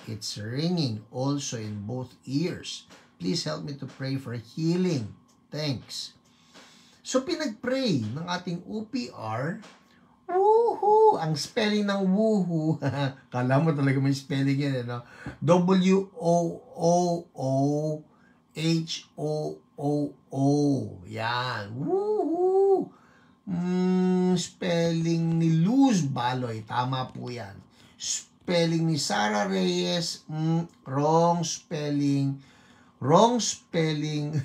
It's ringing also in both ears. Please help me to pray for healing. Thanks. So, pinag-pray ng ating OPR, woohoo! Ang spelling ng woohoo, kala mo talaga may spelling yan, no? W-O-O-O-H-O-O-O. Yan. Woohoo! Spelling ni Luz Baloy. Tama po yan. Spelling ni Sarah Reyes. Wrong spelling. Wrong spelling.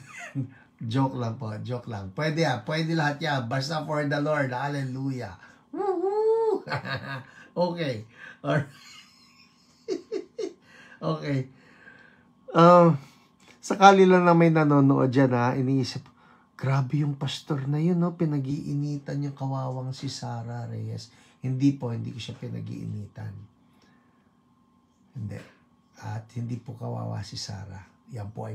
Joke lang po. Joke lang. Pwede Pwede lahat yan. Basta for the Lord. Hallelujah. Woohoo! Okay. Okay. Sakali lang na may nanonood dyan, ha, iniisip, grabe yung pastor na yun, no? Pinag-iinitan yung kawawang si Sarah Reyes. Hindi ko siya pinag-iinitan. Hindi. At hindi po kawawa si Sarah. Yan po ay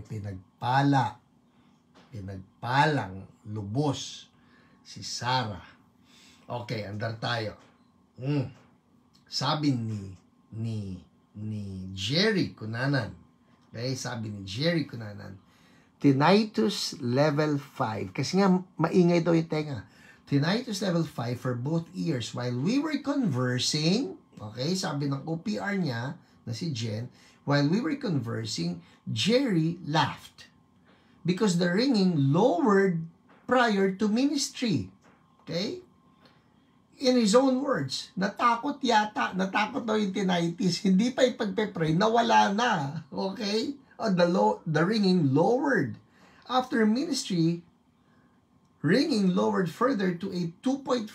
pinagpalang lubos si Sarah. Okay, andar tayo. Sabi ni Jerry Cunanan. Okay, sabi ni Jerry Cunanan, tinnitus level 5. Kasi nga, maingay daw yung tenga. Tinnitus level 5 for both ears. While we were conversing, okay, sabi ng OPR niya, na si Jen, while we were conversing, Jerry laughed. Because the ringing lowered prior to ministry. Okay? In his own words, natakot daw yung tinnitus. Hindi pa ipagpe-pray, nawala na. Okay? The ringing lowered. After ministry, ringing lowered further to a 2.5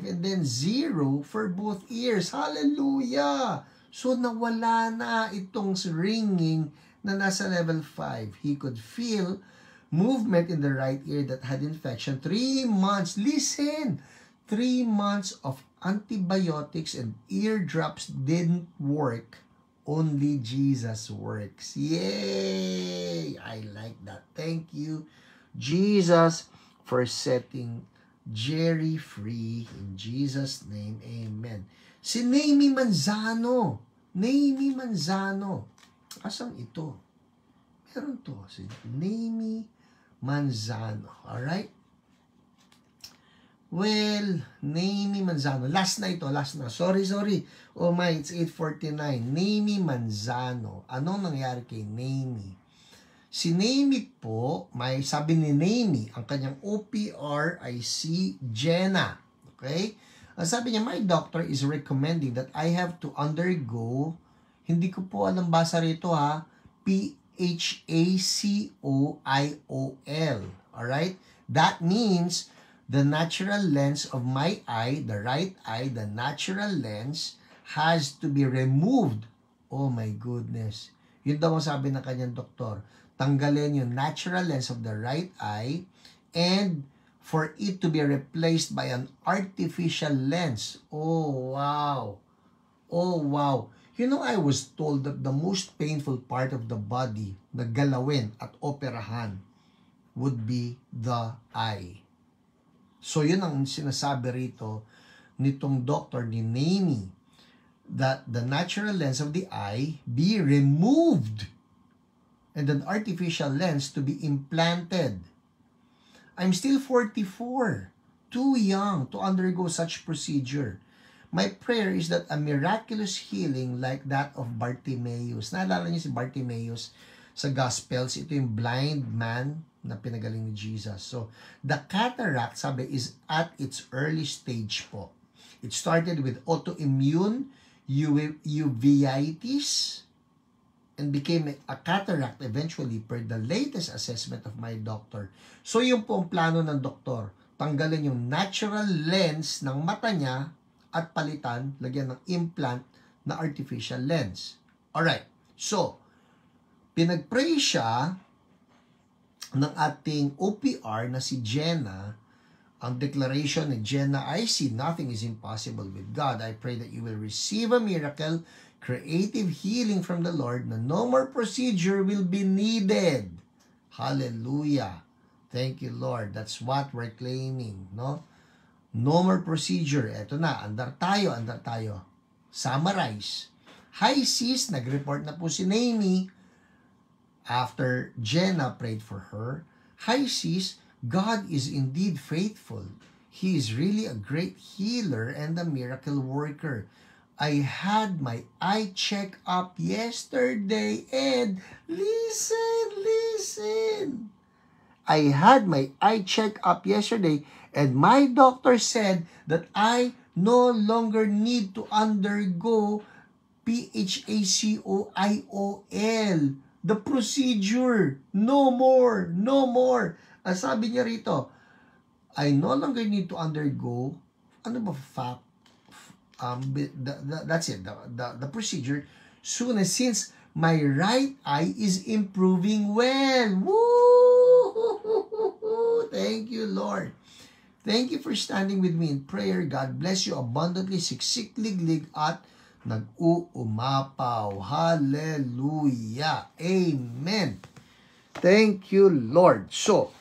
and then 0 for both ears. Hallelujah! So nawala na itong ringing na nasa level 5. He could feel movement in the right ear that had infection. 3 months. Listen! 3 months of antibiotics and eardrops didn't work. Only Jesus works. Yay! I like that. Thank you, Jesus, for setting Jerry free. In Jesus' name, amen. Si Naomi Manzano. Asan ito? Meron to. Si Naomi Manzano. Alright? Well, Naomi Manzano. Last na. Sorry. Oh my, it's 8:49. Naomi Manzano. Anong nangyari kay Naomi? Si Naomi po, sabi ni Naomi, ang kanyang OPR ay si Jenna. Okay? Ang sabi niya, my doctor is recommending that I have to undergo, hindi ko po alam basa rito, ha, PHACOIOL. Alright? That means the natural lens of my eye, the right eye, the natural lens has to be removed. Oh my goodness. Yun daw ang sabi ng kanyang doktor. Tanggalin yung natural lens of the right eye and for it to be replaced by an artificial lens. Oh, wow. You know, I was told that the most painful part of the body na galawin at operahan would be the eye. So yun ang sinasabi rito nitong doctor ni Naomi, that the natural lens of the eye be removed and an artificial lens to be implanted. I'm still 44, too young to undergo such procedure. My prayer is that a miraculous healing like that of Bartimaeus. Naalala niyo si Bartimaeus sa Gospels? Ito yung blind man na pinagaling ni Jesus. So, the cataract, sabi, is at its early stage po. It started with autoimmune uveitis and became a cataract eventually per the latest assessment of my doctor. So, yung po ang plano ng doktor, tanggalin yung natural lens ng mata niya at palitan, lagyan ng implant na artificial lens. Alright, so, pinag-pray siya ng ating OPR na si Jenna. Ang declaration ni Jenna, I see nothing is impossible with God. I pray that you will receive a miracle, creative healing from the Lord, na no more procedure will be needed. Hallelujah. Thank you, Lord. That's what we're claiming, no? No more procedure. Eto na, andar tayo. Summarize. Hi sis, nag-report na po si Naomi after Jenna prayed for her. Hi sis, God is indeed faithful. He is really a great healer and a miracle worker. I had my eye check up yesterday and listen. I had my eye check up yesterday and my doctor said that I no longer need to undergo PHACOIOL. The procedure. No more. Sabi niya rito, I no longer need to undergo, that's it, the procedure, soon as since my right eye is improving well. Woo! Thank you, Lord. Thank you for standing with me in prayer. God bless you abundantly. Siksik, liglig, at nag-uumapaw. Hallelujah. Amen. Thank you, Lord. So,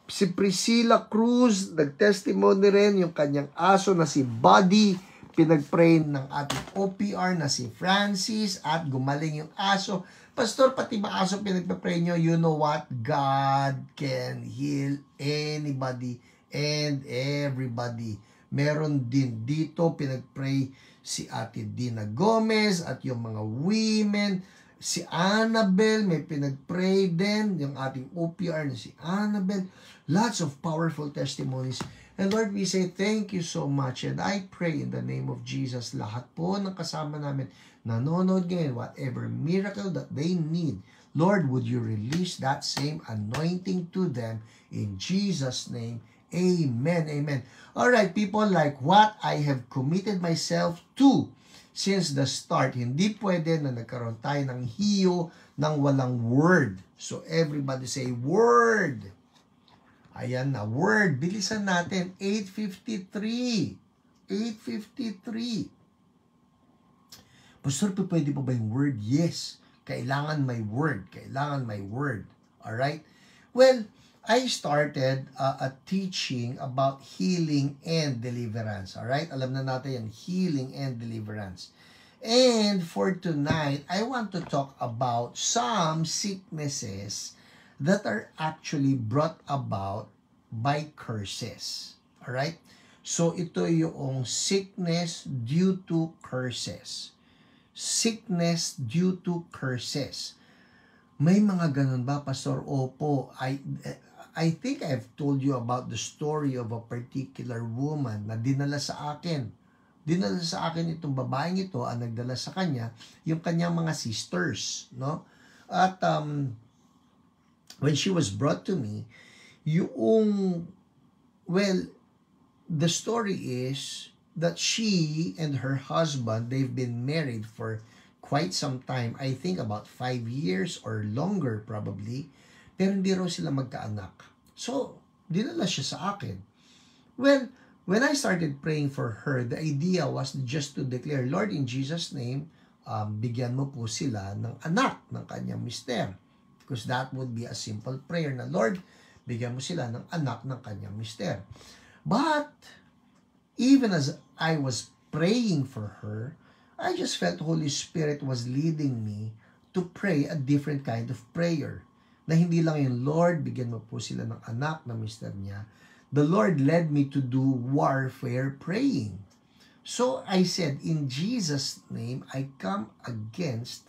si Priscilla Cruz, nag-testimony rin yung kanyang aso na si Buddy. Pinag-pray ng ating OPR na si Francis at gumaling yung aso. Pastor, pati ba aso pinag-pray nyo? You know what? God can heal anybody and everybody. Meron din dito pinag-pray si Ate Dina Gomez at yung mga women. Si Annabel, may pinag-pray din. Yung ating OPR na si Annabel. Lots of powerful testimonies. And Lord, we say thank you so much. And I pray in the name of Jesus, lahat po ng kasama namin, nanonood ngayon, whatever miracle that they need, Lord, would you release that same anointing to them in Jesus' name. Amen. Amen. All right, people, like what I have committed myself to since the start, hindi pwede na nagkaroon tayo ng hiyo ng walang word. So everybody say, word. Ayan na, word. Bilisan natin, 8:53. 8:53. Pastor, pwede pa ba yung word? Yes. Kailangan may word. Kailangan may word. Alright? Well, I started a teaching about healing and deliverance. Alright? Alam na natin yan, healing and deliverance. And for tonight, I want to talk about some sicknesses that are actually brought about by curses. Alright? So, ito yung sickness due to curses. Sickness due to curses. May mga ganun ba, Pastor? Opo. I think I've told you about the story of a particular woman na dinala sa akin. Dinala sa akin itong babaeng ito, ang nagdala sa kanya, yung kanyang mga sisters, no? At when she was brought to me, the story is that she and her husband, they've been married for quite some time. I think about 5 years or longer probably. Pero hindi raw sila magkaanak. So, dinala siya sa akin. Well, when I started praying for her, the idea was just to declare, Lord, in Jesus' name, bigyan mo po sila ng anak ng kanyang mister. Because that would be a simple prayer na, Lord, bigyan mo sila ng anak ng kanyang mister. But even as I was praying for her, I just felt Holy Spirit was leading me to pray a different kind of prayer. Na hindi lang yung, Lord, bigyan mo po sila ng anak na mister niya. The Lord led me to do warfare praying. So I said, in Jesus' name, I come against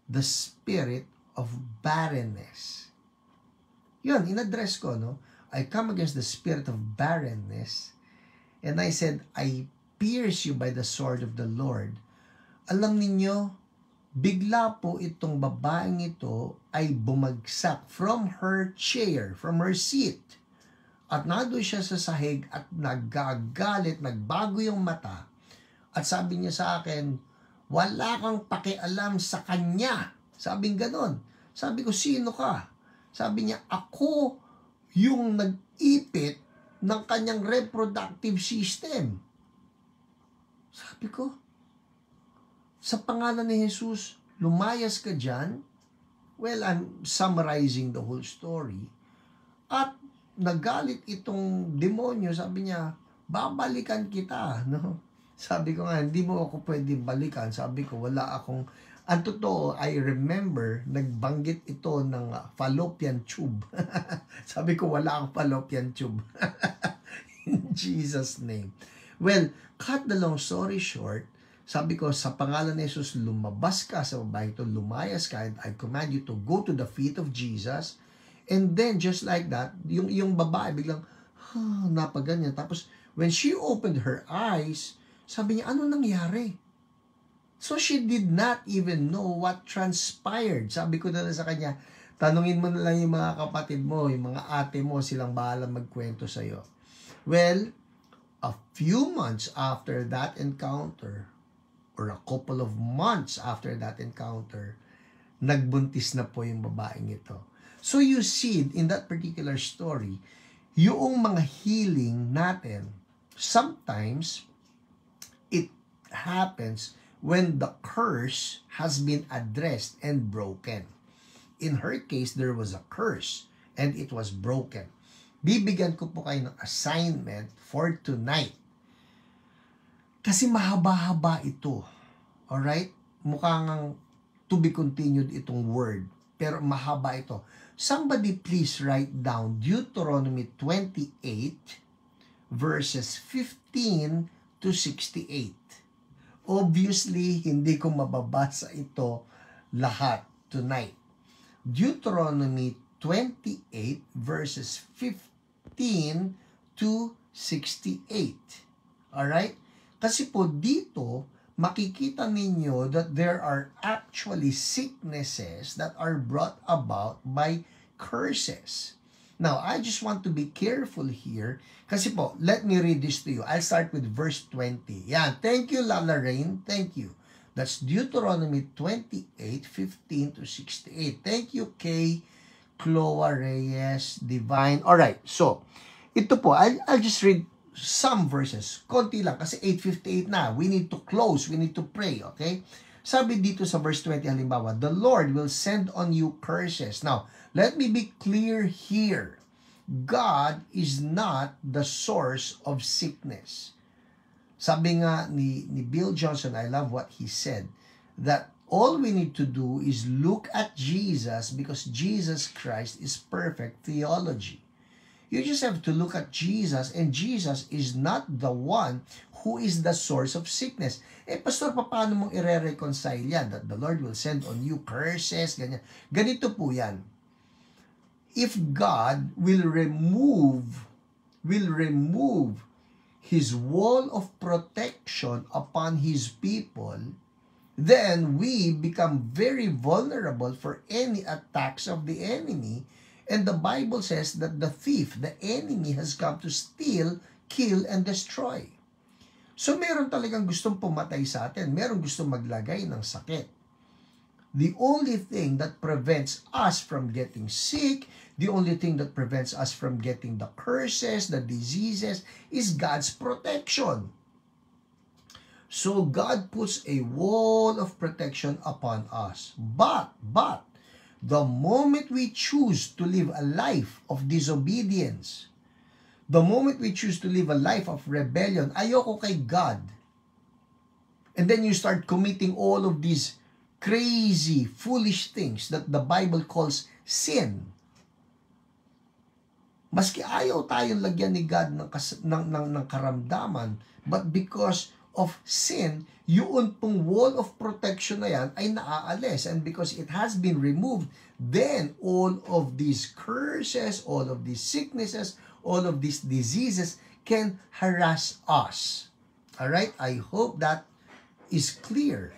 the spirit of barrenness. Yun, in-address ko, no? I come against the spirit of barrenness. And I said, I pierce you by the sword of the Lord. Alam ninyo, bigla po itong babaeng ito ay bumagsak from her chair, from her seat. At nandun siya sa sahig at nagagalit, nagbago yung mata. At sabi niya sa akin, wala kang pakialam sa kanya. Sabing ganon. Sabi ko, sino ka? Sabi niya, ako yung nag-ipit ng kanyang reproductive system. Sabi ko, sa pangalan ni Jesus, lumayas ka dyan. Well, I'm summarizing the whole story. At nagalit itong demonyo, sabi niya, babalikan kita, no? Sabi ko nga, hindi mo ako pwedeng balikan. Sabi ko, wala akong, ang totoo, I remember, nagbanggit ito ng fallopian tube. Sabi ko, wala akong fallopian tube. In Jesus' name. Well, cut the long story short, sabi ko, sa pangalan ni Jesus, lumabas ka sa babae ito, lumayas ka, and I command you to go to the feet of Jesus. And then, just like that, yung babae biglang, napaganyan. Tapos, when she opened her eyes, sabi niya, ano nangyari? So, she did not even know what transpired. Sabi ko na sa kanya, tanungin mo na lang yung mga kapatid mo, yung mga ate mo, silang bahala magkwento sa'yo. Well, a few months after that encounter, or a couple of months after that encounter, nagbuntis na po yung babaeng ito. So you see, in that particular story, yung mga healing natin, sometimes, it happens when the curse has been addressed and broken. In her case, there was a curse, and it was broken. Bibigyan ko po kayo ng assignment for tonight. Kasi mahaba-haba ito. Alright? Mukhang to be continued itong word. Pero mahaba ito. Somebody please write down Deuteronomy 28 verses 15 to 68. Obviously, hindi ko mababasa ito lahat tonight. Deuteronomy 28 verses 15 to 68. Alright? Kasi po dito, makikita ninyo that there are actually sicknesses that are brought about by curses. Now, I just want to be careful here. Kasi po, let me read this to you. I'll start with verse 20. Yan. Thank you, Lala Rain. Thank you. That's Deuteronomy 28, 15 to 68. Thank you, Kay, Chloa Reyes, Divine. Alright, so, ito po, I'll just read some verses. Konti lang, kasi 8:58 na. We need to close. We need to pray, okay? Sabi dito sa verse 20, halimbawa, the Lord will send on you curses. Now, let me be clear here. God is not the source of sickness. Sabi nga ni Bill Johnson, I love what he said, that all we need to do is look at Jesus because Jesus Christ is perfect theology. You just have to look at Jesus, and Jesus is not the one who is the source of sickness. Pastor, paano mong i-reconcile yan? That the Lord will send on you curses, ganyan. Ganito po yan. If God will remove His wall of protection upon His people, then we become very vulnerable for any attacks of the enemy. And the Bible says that the thief, the enemy, has come to steal, kill, and destroy. So meron talagang gustong pumatay sa atin. Meron gustong maglagay ng sakit. The only thing that prevents us from getting sick, the only thing that prevents us from getting the curses, the diseases, is God's protection. So God puts a wall of protection upon us. But, the moment we choose to live a life of disobedience, The moment we choose to live a life of rebellion, ayoko kay God. And then you start committing all of these crazy, foolish things that the Bible calls sin. Maski ayaw tayong lagyan ni God ng karamdaman, but because of sin, yun pong wall of protection na yan ay naaalis. And because it has been removed, then all of these curses, all of these sicknesses, all of these diseases can harass us. Alright? I hope that is clear.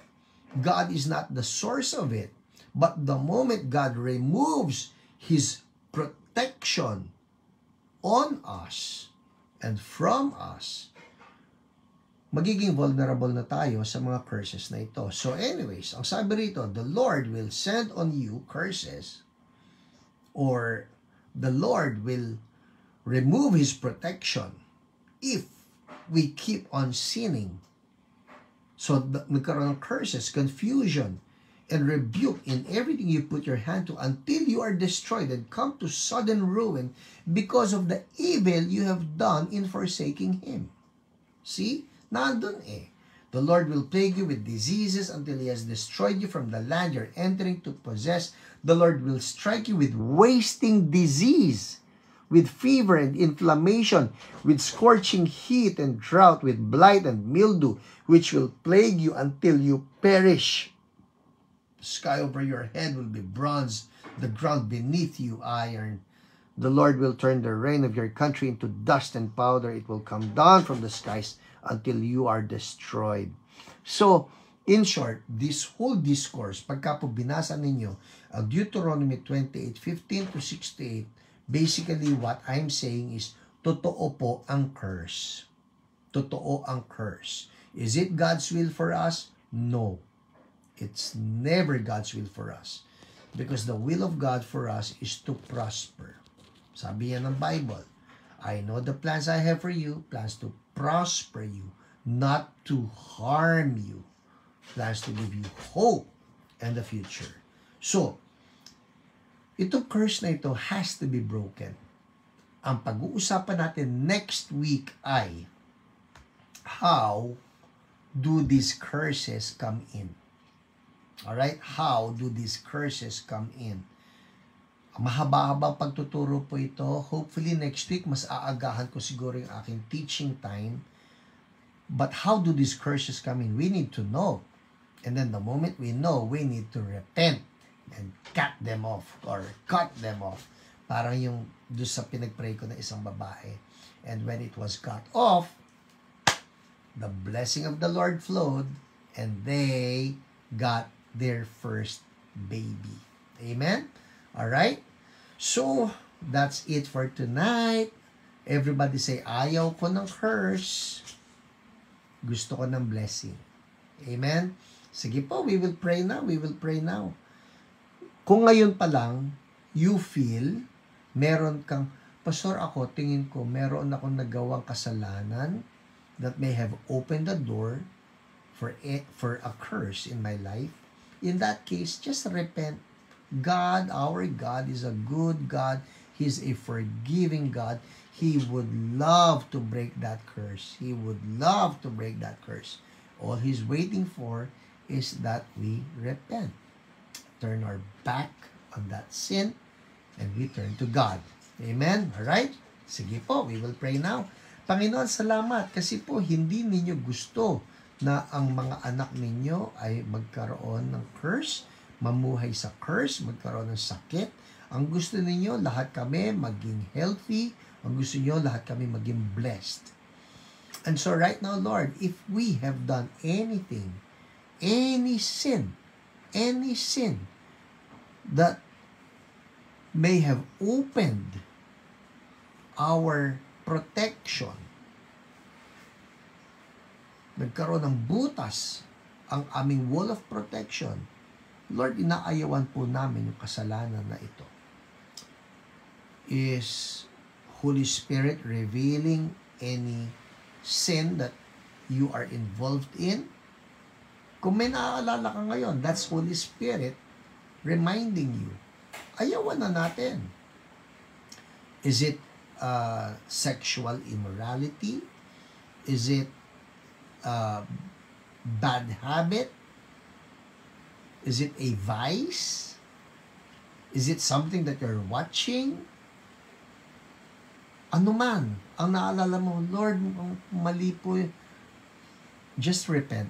God is not the source of it. But the moment God removes His protection on us and from us, magiging vulnerable na tayo sa mga curses na ito. So anyways, ang sabi rito, the Lord will send on you curses, or the Lord will remove His protection if we keep on sinning. So nagkaroon ng curses, confusion, and rebuke in everything you put your hand to until you are destroyed and come to sudden ruin because of the evil you have done in forsaking Him. See? Nandun eh. The Lord will plague you with diseases until He has destroyed you from the land you're entering to possess. The Lord will strike you with wasting disease, with fever and inflammation, with scorching heat and drought, with blight and mildew, which will plague you until you perish. The sky over your head will be bronze, the ground beneath you iron. The Lord will turn the rain of your country into dust and powder. It will come down from the skies until you are destroyed. So, in short, this whole discourse, pagka po binasa ninyo ang Deuteronomy 28:15 to 68, basically what I'm saying is, totoo po ang curse. Totoo ang curse. Is it God's will for us? No. It's never God's will for us. Because the will of God for us is to prosper. Sabi yan ng Bible, I know the plans I have for you, plans to prosper you, not to harm you, plans to give you hope and the future. So, itong curse na ito has to be broken. Ang pag-uusapan natin next week ay how do these curses come in? Alright? How do these curses come in? Mahaba-habang pagtuturo po ito. Hopefully next week, mas aagahan ko siguro yung aking teaching time. But how do these curses come in? We need to know. And then the moment we know, we need to repent and cut them off or cut them off. Parang yung doon sa pinagpray ko na isang babae. And when it was cut off, the blessing of the Lord flowed and they got their first baby. Amen? Alright? So, that's it for tonight. Everybody say, ayaw ko ng curse. Gusto ko ng blessing. Amen? Sige po, we will pray now. We will pray now. Kung ngayon pa lang, you feel, meron kang, Pastor, ako, tingin ko, meron akong nagawang kasalanan that may have opened the door for a curse in my life. In that case, just repent. God, our God, is a good God. He's a forgiving God. He would love to break that curse. He would love to break that curse. All He's waiting for is that we repent. Turn our back on that sin and we turn to God. Amen? Alright? Sige po, we will pray now. Panginoon, salamat kasi po hindi ninyo gusto na ang mga anak ninyo ay magkaroon ng curse, mamuhay sa curse, magkaroon ng sakit. Ang gusto ninyo, lahat kami maging healthy. Ang gusto niyo, lahat kami maging blessed. And so right now, Lord, if we have done anything, any sin that may have opened our protection, nagkaroon ng butas ang aming wall of protection, Lord, inaayawan po namin yung kasalanan na ito. Is Holy Spirit revealing any sin that you are involved in? Kung may naaalala ka ngayon, that's Holy Spirit reminding you. Ayawan na natin. Is it sexual immorality? Is it bad habit? Is it a vice? Is it something that you're watching? Ano man ang naalala mo, Lord, mali po, just repent.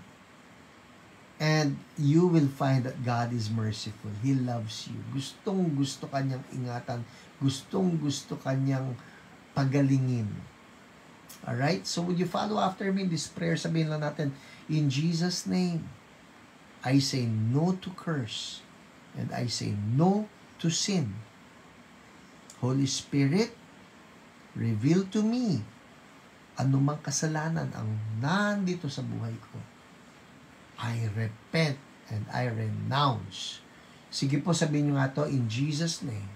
And you will find that God is merciful. He loves you. Gustong-gusto kanyang ingatan. Gustong-gusto kanyang pagalingin. Alright? So would you follow after me in this prayer? Sabihin lang natin, in Jesus' name, I say no to curse. And I say no to sin. Holy Spirit, reveal to me anumang kasalanan ang nandito sa buhay ko. I repent and I renounce. Sige po, sabihin nyo nga to, in Jesus' name,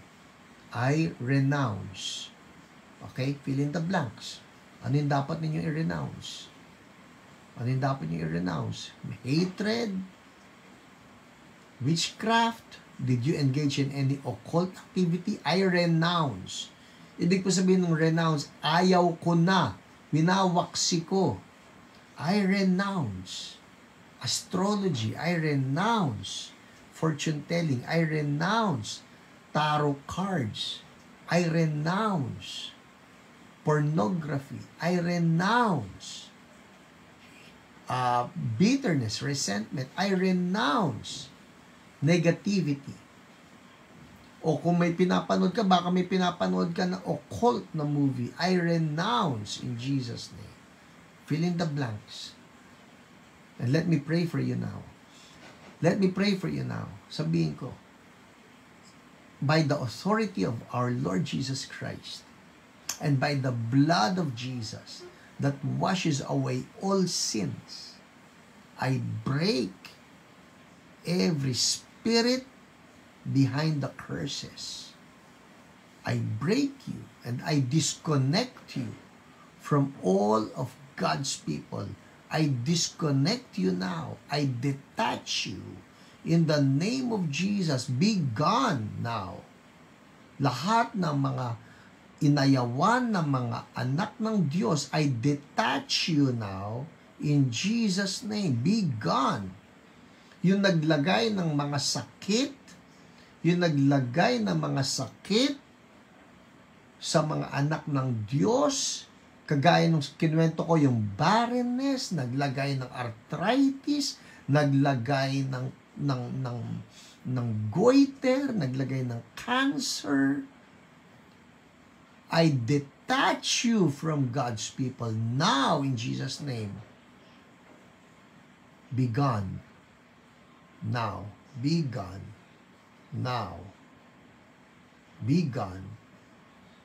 I renounce. Okay? Fill in the blanks. Ano yung dapat ninyo i-renounce? Ano yung dapat ninyo i-renounce? Hatred? Witchcraft? Did you engage in any occult activity? I renounce. Ibig po sabihin ng renounce, ayaw ko na. Winawaksi ko. I renounce. Astrology, I renounce. Fortune telling, I renounce. Tarot cards, I renounce. Pornography, I renounce. Bitterness, resentment, I renounce. Negativity. O kung may pinapanood ka, baka may pinapanood ka na occult na movie, I renounce in Jesus' name. Fill in the blanks. And let me pray for you now. Let me pray for you now. Sabihin ko, by the authority of our Lord Jesus Christ, and by the blood of Jesus that washes away all sins, I break every spirit behind the curses. I break you and I disconnect you from all of God's people. I disconnect you now. I detach you. In the name of Jesus, be gone now. Lahat ng mga inayawan ng mga anak ng Diyos, I detach you now. In Jesus' name, be gone. Yung naglagay ng mga sakit, yung naglagay ng mga sakit sa mga anak ng Diyos, kagaya nung kinuwento ko, yung barrenness, naglagay ng arthritis, naglagay ng goiter, naglagay ng cancer. I detach you from God's people now in Jesus' name. Be gone. Now. Be gone. Now. Be gone.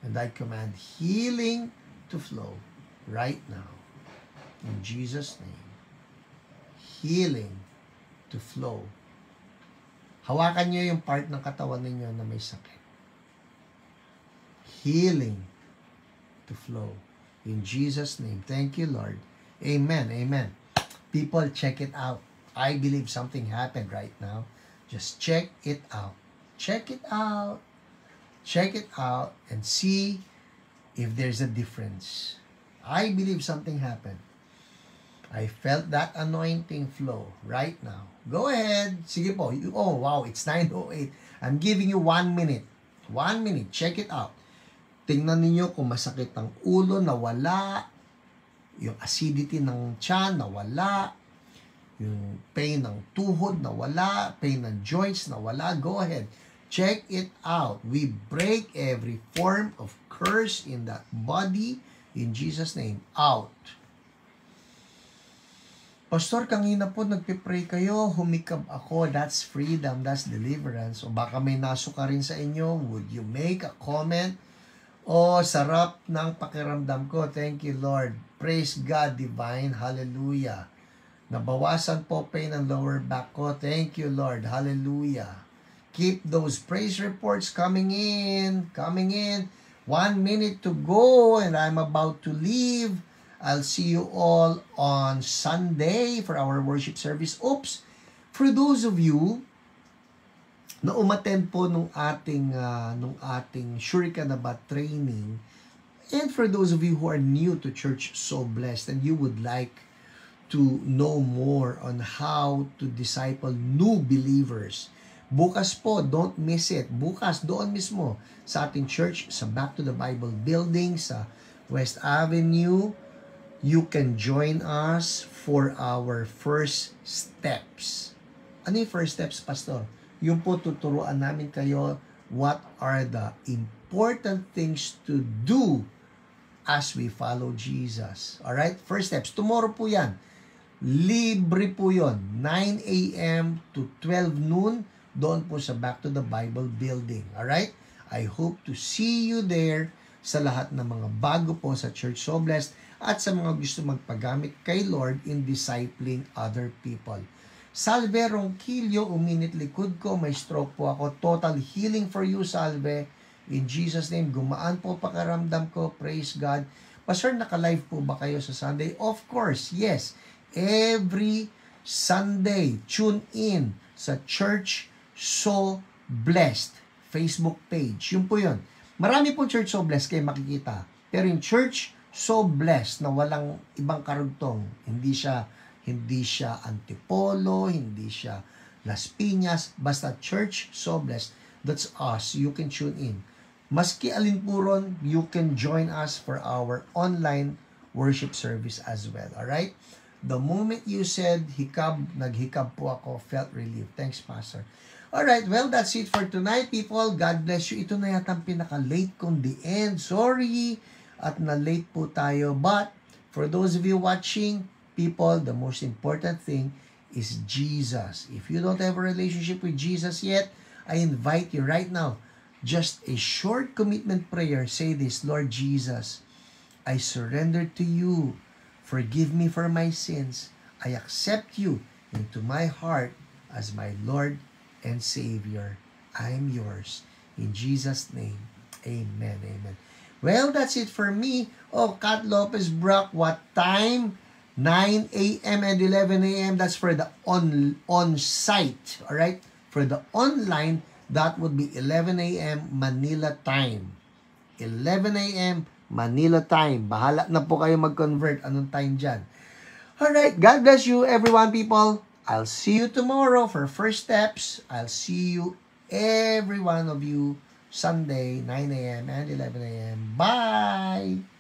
And I command healing to flow right now. In Jesus' name. Healing to flow. Hawakan niyo yung part ng katawan ninyo na may sakit. Healing to flow. In Jesus' name. Thank you, Lord. Amen. Amen. People, check it out. I believe something happened right now. Just check it out. Check it out. Check it out and see if there's a difference. I believe something happened. I felt that anointing flow right now. Go ahead. Sige po. Oh, wow. It's 9:08. I'm giving you 1 minute. 1 minute. Check it out. Tingnan ninyo kung masakit ang ulo, nawala. Yung acidity ng tiyan, nawala. Yung pain ng tuhod, nawala. Pain ng joints, nawala. Go ahead. Check it out. We break every form of curse in that body. In Jesus' name. Out. Pastor, kanina po nagpipray kayo, humikab ako, that's freedom, that's deliverance. O baka may nasuka rin sa inyo, would you make a comment? Oh, sarap ng pakiramdam ko. Thank you, Lord. Praise God, divine. Hallelujah. Nabawasan po pain ng lower back ko. Thank you, Lord. Hallelujah. Keep those praise reports coming in. Coming in. 1 minute to go and I'm about to leave. I'll see you all on Sunday for our worship service. Oops! For those of you na umattend po nung ating Shuriken na ba training, And for those of you who are new to Church So Blessed and you would like to know more on how to disciple new believers, bukas po, don't miss it. Bukas, doon mismo sa ating church, sa Back to the Bible building, sa West Avenue, you can join us for our first steps. Ano yung first steps, Pastor? Yung po tuturuan namin kayo what are the important things to do as we follow Jesus. Alright? First steps. Tomorrow po yan. Libre po yon. 9 a.m. to 12 noon doon po sa Back to the Bible building. Alright? I hope to see you there sa lahat ng mga bago po sa Church So Blessed at sa mga gusto magpagamit kay Lord in discipling other people. Salve Ronquillo, uminit likod ko, may stroke po ako. Total healing for you, Salve. In Jesus' name, gumaan po pakaramdam ko. Praise God. Pastor, naka-live po ba kayo sa Sunday? Of course, yes. Every Sunday, tune in sa Church So Blessed Facebook page. Yun po yun. Marami po Church So Blessed kayo makikita. Pero yung Church So Blessed na walang ibang karugtong, hindi siya Antipolo, hindi siya Las Piñas, basta Church So Blessed, that's us. You can tune in. Maski alin po ron, you can join us for our online worship service as well. Alright? The moment you said hikab, naghikab po ako, felt relief. Thanks, Pastor. Alright, well, that's it for tonight, people. God bless you. Ito na yata ang pinaka-late kong the end. Sorry at na-late po tayo. But, for those of you watching, people, the most important thing is Jesus. If you don't have a relationship with Jesus yet, I invite you right now, just a short commitment prayer. Say this, Lord Jesus, I surrender to you. Forgive me for my sins. I accept you into my heart as my Lord and Savior. I am yours. In Jesus' name, amen, amen. Well, that's it for me. Oh, Kat Lopez Brock, what time? 9 a.m. and 11 a.m. That's for the on-site. Alright? For the online, that would be 11 a.m. Manila time. 11 a.m. Manila time. Bahala na po kayo mag-convert. Anong time dyan? Alright, God bless you everyone, people. I'll see you tomorrow for first steps. I'll see you, every one of you, Sunday, 9 a.m. and 11 a.m. Bye!